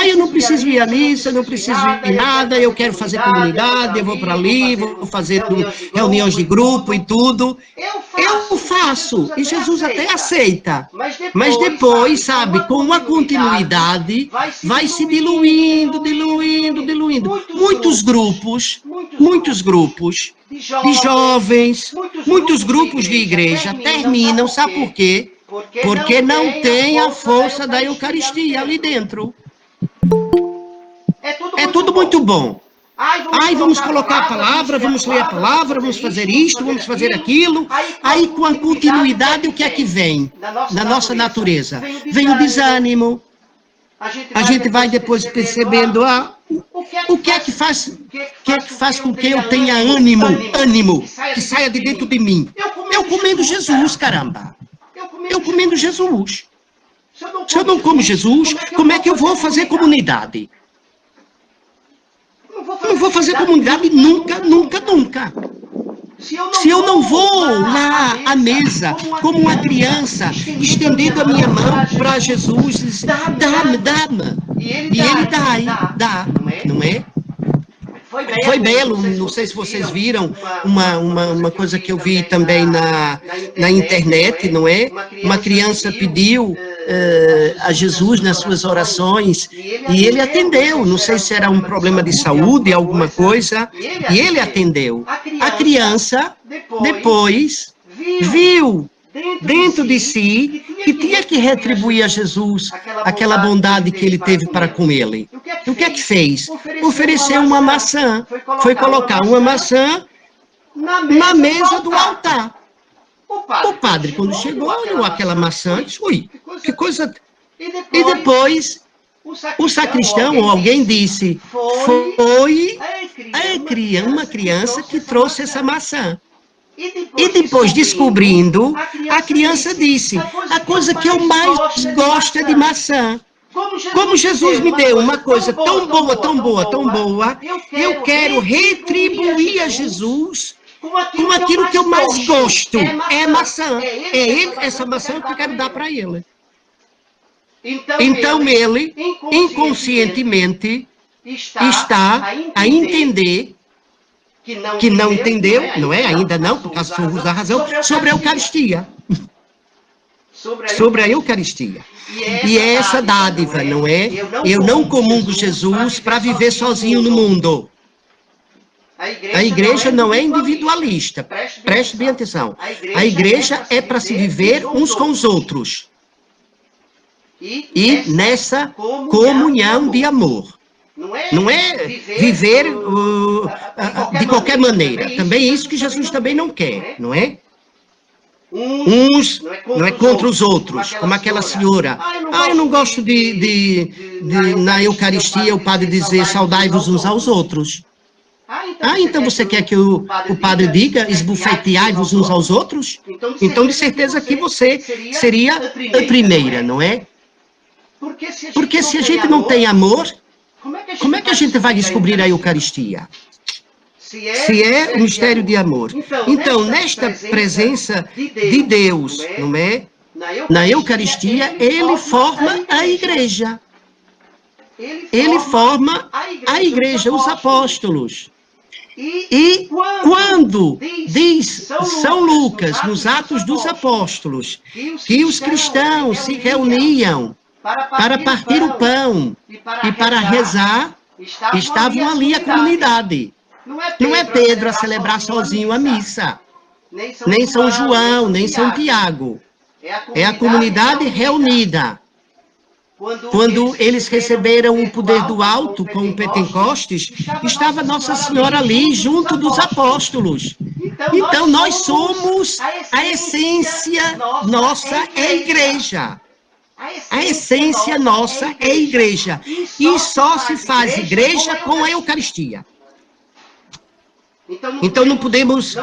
B: Eu não preciso ir à missa, eu não preciso ir nada, eu quero fazer comunidade, eu vou para ali, vou fazer reuniões de grupo e tudo. Eu faço, e Jesus até aceita. Mas depois, sabe, com uma continuidade, vai se diluindo. Muitos grupos de jovens, muitos grupos de igreja terminam, sabe por quê? Porque não tem a força da Eucaristia ali dentro. É tudo muito bom. Vamos colocar a palavra, vamos ler a palavra, vamos fazer isto, vamos fazer aquilo. Aí, com a continuidade, o que é que vem da nossa natureza? Vem o desânimo. A gente vai depois percebendo, o que é que faz com que eu tenha ânimo, que saia de dentro de mim? Eu comendo Jesus, caramba. Eu comendo Jesus. Se eu não como Jesus, como é que eu vou fazer comunidade? Não vou fazer comunidade nunca. Se eu não vou lá à mesa, como uma criança, estendendo a minha mão para Jesus, diz, dá-me. E ele dá, não é? Foi belo, não sei se vocês viram, uma coisa que eu vi também na internet, não é? Uma criança pediu a Jesus nas suas orações e ele atendeu. Não sei se era um problema de saúde, alguma coisa, e ele atendeu. A criança depois viu dentro de si que tinha que retribuir a Jesus aquela bondade que ele teve para com ele. O que é que fez? Ofereceu uma maçã. Foi colocar uma maçã na mesa do altar. O padre, quando chegou, olhou aquela maçã e disse, ui, que coisa... E depois, o sacristão ou alguém disse, foi uma criança que trouxe essa maçã. E depois, descobrindo, a criança disse, a coisa que eu mais gosto é de maçã. Como Jesus me deu uma coisa tão boa, eu quero retribuir a Jesus com aquilo que eu mais gosto. É maçã. É essa maçã que eu quero dar para ele. Então ele, inconscientemente, está a entender que não entendeu, não é? Ainda não, por causa do uso da razão, sobre a Eucaristia. Sobre a Eucaristia. E é essa dádiva, não é? Eu não comungo Jesus para viver sozinho no mundo. A igreja não é individualista. Preste bem atenção. A igreja é para se viver uns com os outros. E nessa comunhão de amor. Não é viver de qualquer maneira. Também é isso que Jesus também não quer, não é? Uns não é contra os outros, como aquela senhora. Eu não gosto na Eucaristia o padre dizer saudai-vos uns aos outros. Então você quer que o padre diga esbofeteai-vos uns aos outros? Então de certeza que você seria a primeira, não é? Porque se a gente não tem amor, como é que a gente vai descobrir a Eucaristia? Se é o mistério de amor. Então, nesta presença de Deus, não é? Na Eucaristia, ele forma a igreja. ele forma a igreja, os apóstolos. E quando diz São Lucas, nos Atos dos Apóstolos, que os cristãos se reuniam para partir o pão e para rezar, estavam ali a comunidade. Não é Pedro a celebrar sozinho a missa, nem São João, nem São Tiago. É a comunidade reunida. Quando eles receberam o poder do alto com o Pentecostes, estava Nossa Senhora ali junto dos apóstolos. Então nós somos, a essência nossa é a igreja. A essência nossa é a igreja. E só se faz igreja com a Eucaristia. Então não podemos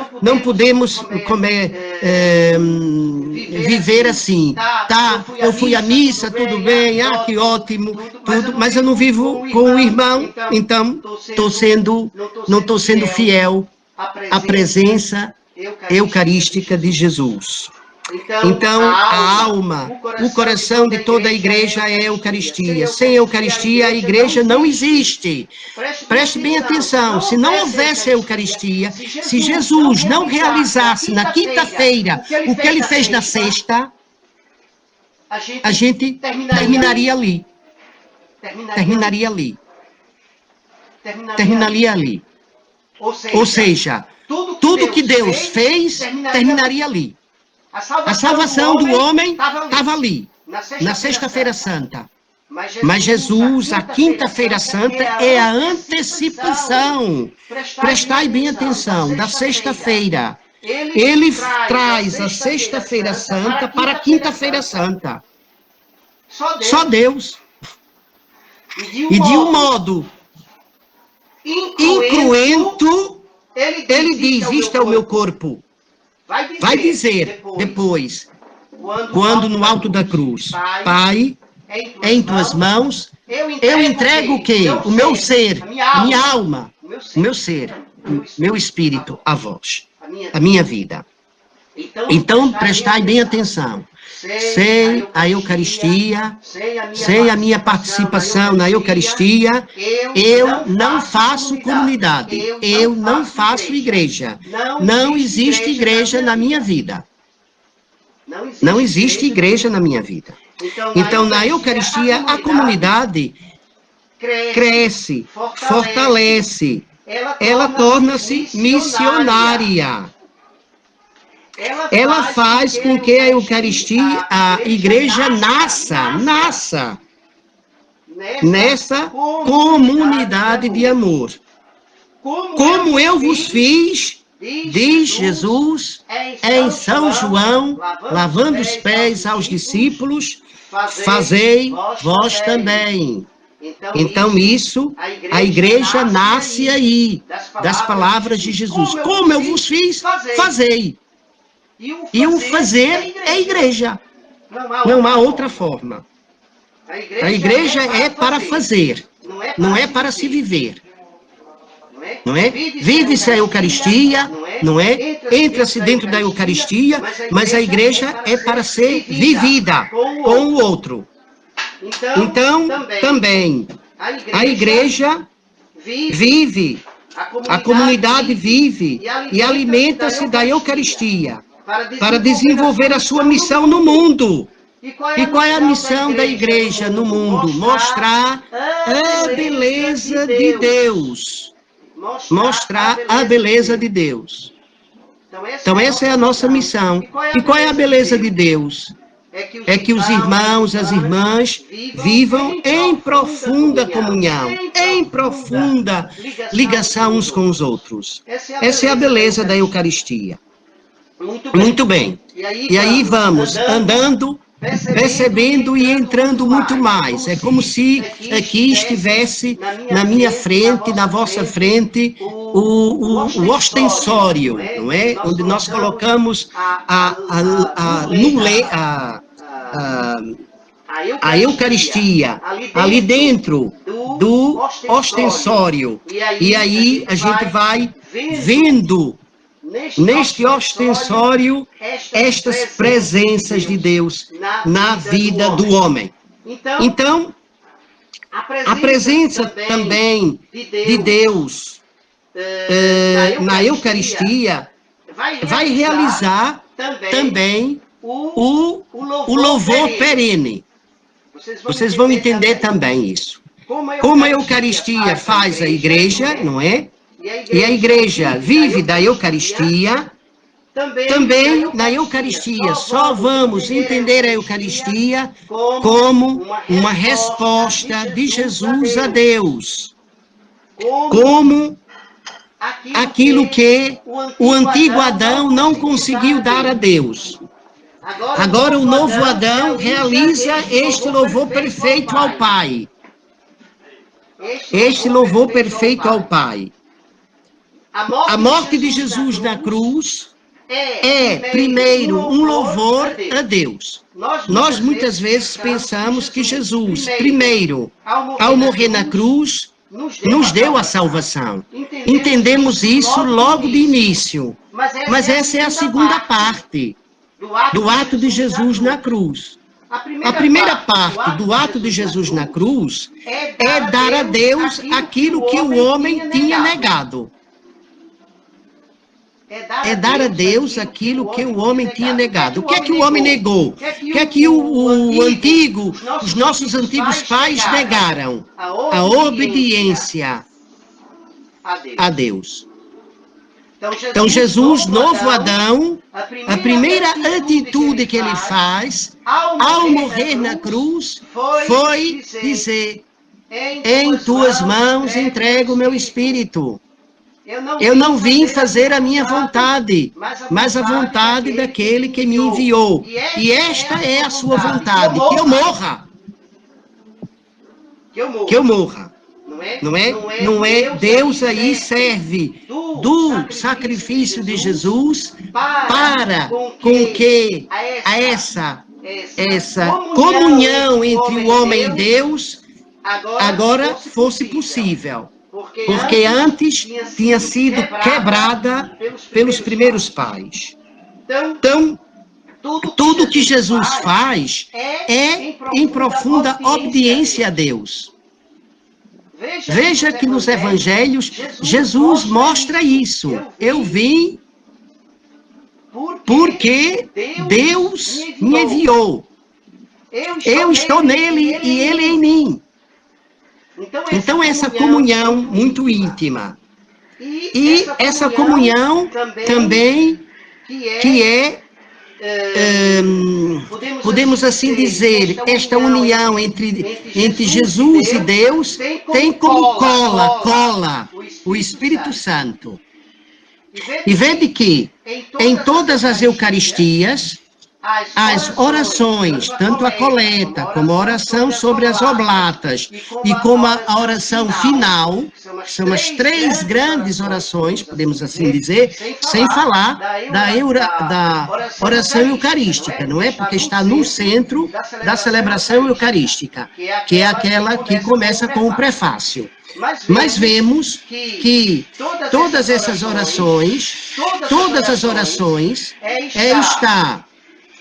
B: viver assim. Tá, eu fui à missa, tudo bem, que ótimo, tudo, mas eu não vivo com o irmão, então não estou sendo fiel à presença eucarística de Jesus. Então, a alma, o coração de toda a igreja é a Eucaristia. Sem Eucaristia, a igreja não existe. Preste bem atenção, se não houvesse a Eucaristia, se Jesus não realizasse na quinta-feira o que ele fez na sexta, a gente terminaria ali. Terminaria ali. Ou seja, tudo que Deus fez, terminaria ali. A salvação do homem estava ali, na Sexta-feira Santa. Mas Jesus, a Quinta-feira Santa, é a antecipação. Prestai bem atenção, da Sexta-feira. Ele traz a Sexta-feira Santa para a Quinta-feira Santa. Só Deus. E de um modo incruento, ele diz, isto é o meu corpo. Vai dizer depois, quando no alto da cruz, Pai, em tuas mãos, eu entrego o quê? O meu ser, a minha alma, o meu ser, o meu espírito a vós, a minha vida. Então, prestai bem atenção. Sem a Eucaristia, sem a minha participação na Eucaristia, eu não faço comunidade, eu não faço igreja. Não existe igreja na minha vida. Não existe igreja na minha vida. Então, na Eucaristia, a comunidade cresce, fortalece, ela torna-se missionária. Ela faz com que a Eucaristia, a igreja nasça nessa comunidade de amor. Como eu vos fiz, diz Jesus em São João, lavando os pés aos discípulos, fazei vós também. Então isso, a igreja nasce aí, das palavras de Jesus. Como eu vos fiz, fazei. E o fazer é a igreja. Não há outra forma. A igreja é para fazer, não é para se viver. Não é? Vive-se a Eucaristia, não é? Entra-se dentro da Eucaristia, mas a igreja é para ser vivida com o outro. Então, também, a igreja vive, a comunidade vive e alimenta-se da Eucaristia para desenvolver a sua missão no mundo. E qual é a missão da igreja no mundo? Mostrar a beleza de Deus. Mostrar a beleza de Deus. Então essa é a nossa missão. E qual é a beleza de Deus? É que os irmãos, as irmãs vivam em profunda comunhão, em profunda ligação uns com os outros. Essa é a beleza da Eucaristia. Muito bem. E aí vamos andando, percebendo e entrando muito mais. É como se aqui estivesse na minha frente, na vossa frente, o ostensório, não é? Onde nós colocamos a Eucaristia ali dentro do ostensório. E aí a gente vai vendo neste ostensório estas presenças de Deus na vida do homem. Então, A presença também de Deus na Eucaristia vai realizar também o louvor perene. Vocês vão entender também isso. Como a Eucaristia faz a igreja, não é? E a igreja vive da Eucaristia, também na Eucaristia só vamos entender a Eucaristia como uma resposta de Jesus a Deus, como aquilo que o antigo Adão não conseguiu dar a Deus. Agora o novo Adão realiza este louvor perfeito ao Pai. Este louvor perfeito ao Pai. A morte de Jesus na cruz é, primeiro, um louvor a Deus. Nós muitas vezes pensamos que Jesus, primeiro, ao morrer na cruz, nos deu a salvação. Entendemos isso logo de início. Mas essa é a segunda parte do ato de Jesus na cruz. A primeira parte do ato de Jesus na cruz é dar a Deus aquilo que o homem tinha negado. É dar a Deus aquilo que o homem tinha negado. O que é que o homem negou? O que é que os nossos antigos pais negaram? A obediência a Deus. Então, Jesus, novo Adão, a primeira atitude que ele faz ao morrer na cruz foi dizer: em tuas mãos entrego o meu espírito. Eu não vim fazer a minha vontade, mas a vontade daquele que me enviou. E esta é a sua vontade, que eu morra. Que eu morra. Não é? Deus aí serve do sacrifício de Jesus para com que essa comunhão entre o homem e Deus agora fosse possível. Porque antes tinha sido quebrada pelos primeiros pais. Então, tudo que Jesus faz é em profunda obediência a Deus. Veja que nos evangelhos Jesus mostra isso. Eu vim porque Deus me enviou. Eu estou nele e ele em mim. Então, essa comunhão muito íntima. E essa comunhão também que é, podemos assim dizer, esta união entre Jesus e Deus tem como cola o Espírito Santo. E vede que em todas as Eucaristias, as orações, tanto a coleta, como a oração sobre as oblatas, e como a oração final, que são as três grandes orações, podemos assim dizer, sem falar da oração eucarística, não é? Porque está no centro da celebração eucarística, que é aquela que começa com o prefácio. Mas vemos que todas essas orações, todas as orações, está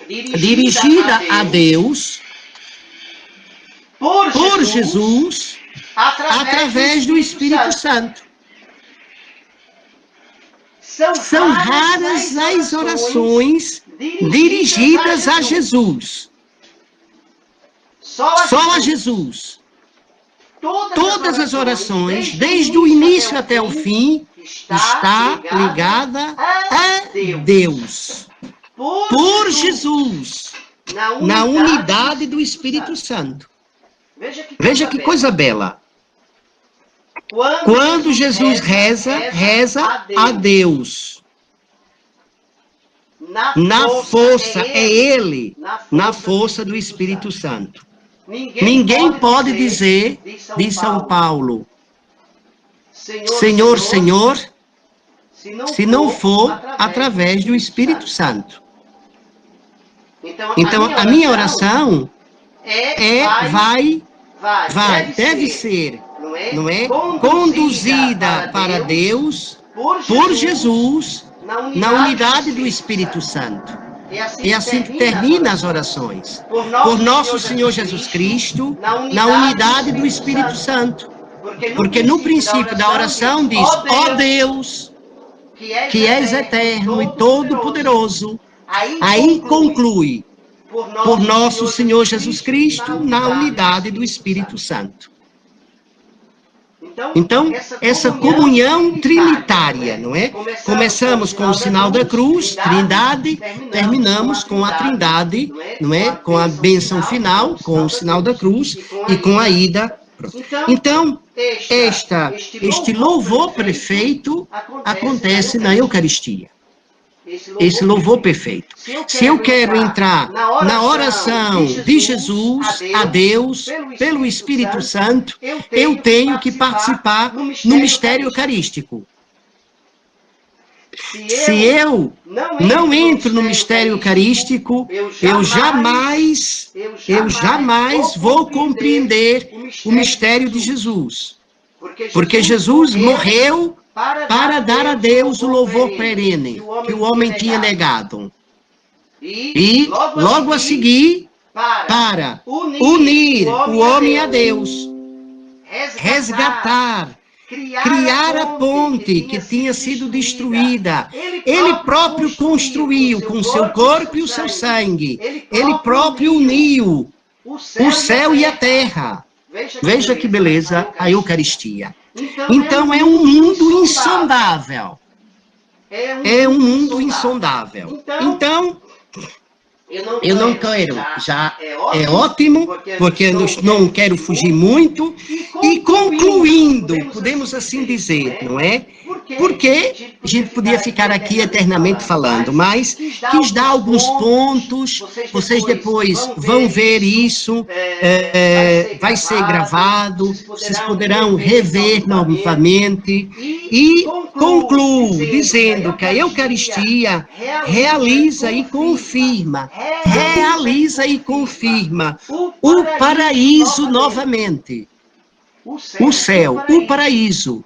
B: dirigida a Deus por Jesus através do Espírito Santo. São raras as orações dirigidas a Jesus. Só a Jesus. Todas as orações, desde o início até o fim, está ligada a Deus. Por Jesus, na unidade do Espírito Santo. Veja que coisa bela. Quando Jesus reza a Deus. Na força, é Ele, na força do Espírito Santo. Ninguém pode dizer, de São Paulo, Senhor, Senhor, se não for através do Espírito Santo. Então, a minha oração deve ser, não é? Conduzida para Deus por Jesus na unidade do Espírito Santo. E assim termina as orações. Por nosso Senhor Jesus Cristo, na unidade do Espírito Santo. Porque no princípio da oração diz, ó Deus, que és eterno e todo-poderoso. Aí conclui, por nosso Senhor Jesus Cristo, na unidade do Espírito Santo. Então, essa comunhão trinitária, não é? Começamos com o sinal da cruz, Trindade, terminamos com a Trindade, não é? Com a bênção final, com o sinal da cruz e com a ida. Então, este louvor perfeito acontece na Eucaristia. Esse louvor perfeito. Se eu quero entrar na oração de Jesus a Deus pelo Espírito Santo, eu tenho que participar no mistério eucarístico. Se eu não entro no mistério eucarístico, eu jamais vou compreender o mistério de Jesus. Porque Jesus morreu para dar a Deus o louvor perene que o homem tinha negado. E, logo a seguir, para unir o homem a Deus, resgatar, criar a ponte que tinha sido destruída. Ele próprio construiu com seu corpo e o seu sangue. Ele próprio uniu o céu e a terra. Veja que beleza a Eucaristia. Então é um mundo insondável. É um mundo insondável. Então, eu não quero, já é ótimo, porque eu não quero fugir muito. E concluindo, podemos assim dizer, não é? Porque a gente podia ficar aqui eternamente falando, mas quis dar alguns pontos, vocês depois vão ver isso, vai ser gravado, vocês poderão rever novamente. E concluo dizendo que a Eucaristia realiza e confirma o paraíso novamente. O céu, o paraíso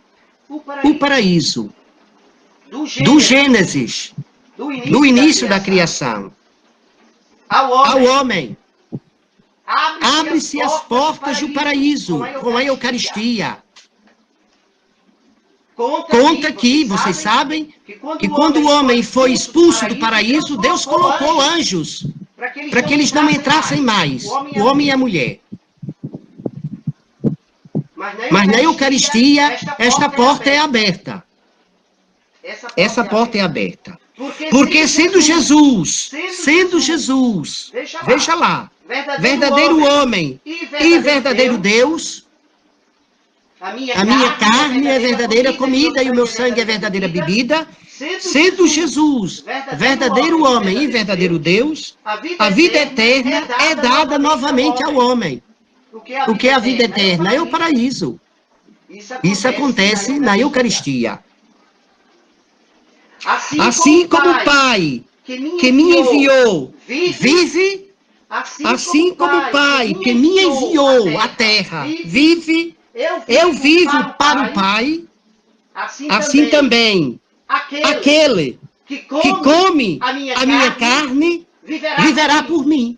B: do Gênesis, do início da criação, ao homem. Abre-se as portas do paraíso com a Eucaristia. Conta aqui, vocês sabem, que quando o homem foi expulso do paraíso, Deus colocou anjos para que eles não entrassem mais, o homem e a mulher. Mas na Eucaristia, esta porta é aberta. Essa porta é aberta. Porque sendo Jesus, veja lá, verdadeiro homem e verdadeiro Deus, a minha carne é verdadeira comida e o meu sangue é verdadeira bebida. Sendo Jesus, verdadeiro homem e verdadeiro Deus, a vida eterna é dada novamente ao homem. O que é a vida eterna? É o paraíso. Isso acontece na Eucaristia. Assim como o Pai que me enviou vive, assim como o Pai que me enviou à terra vive, eu vivo para o Pai, assim também aquele que come a minha carne viverá por mim.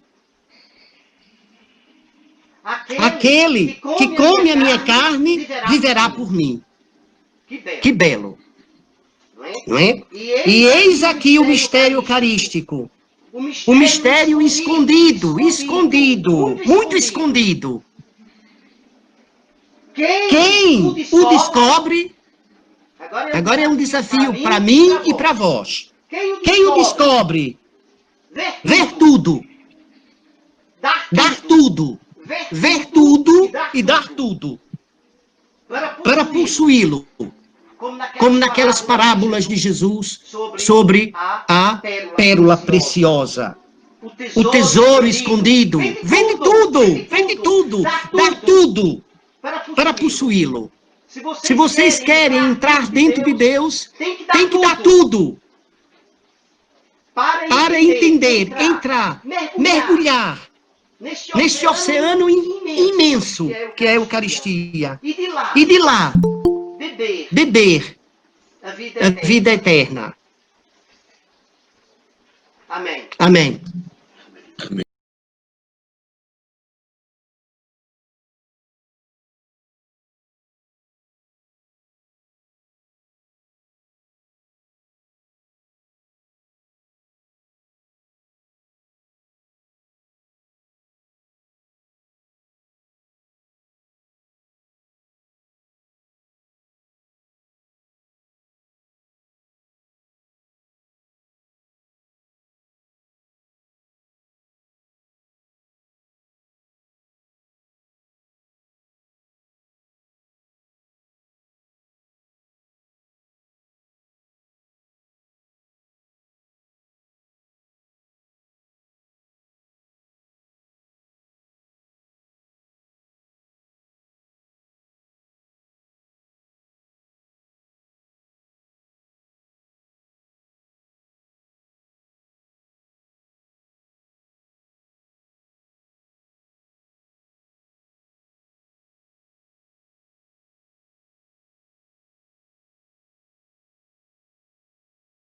B: Aquele que come a minha carne viverá por mim. Que belo. Não é? E eis aqui o mistério eucarístico. O mistério escondido, muito escondido. Quem o descobre, agora é um desafio para mim e para vós. Quem o descobre? Ver tudo. Dar tudo. Ver tudo e dar tudo. Para possuí-lo. Como naquelas parábolas de Jesus sobre a pérola preciosa. O tesouro escondido. Vende tudo. Dá tudo. Para possuí-lo. Se vocês querem entrar dentro de Deus, tem que dar tudo. Para entender, entrar, mergulhar nesse oceano imenso que é a Eucaristia. E de lá, beber a vida eterna. Amém.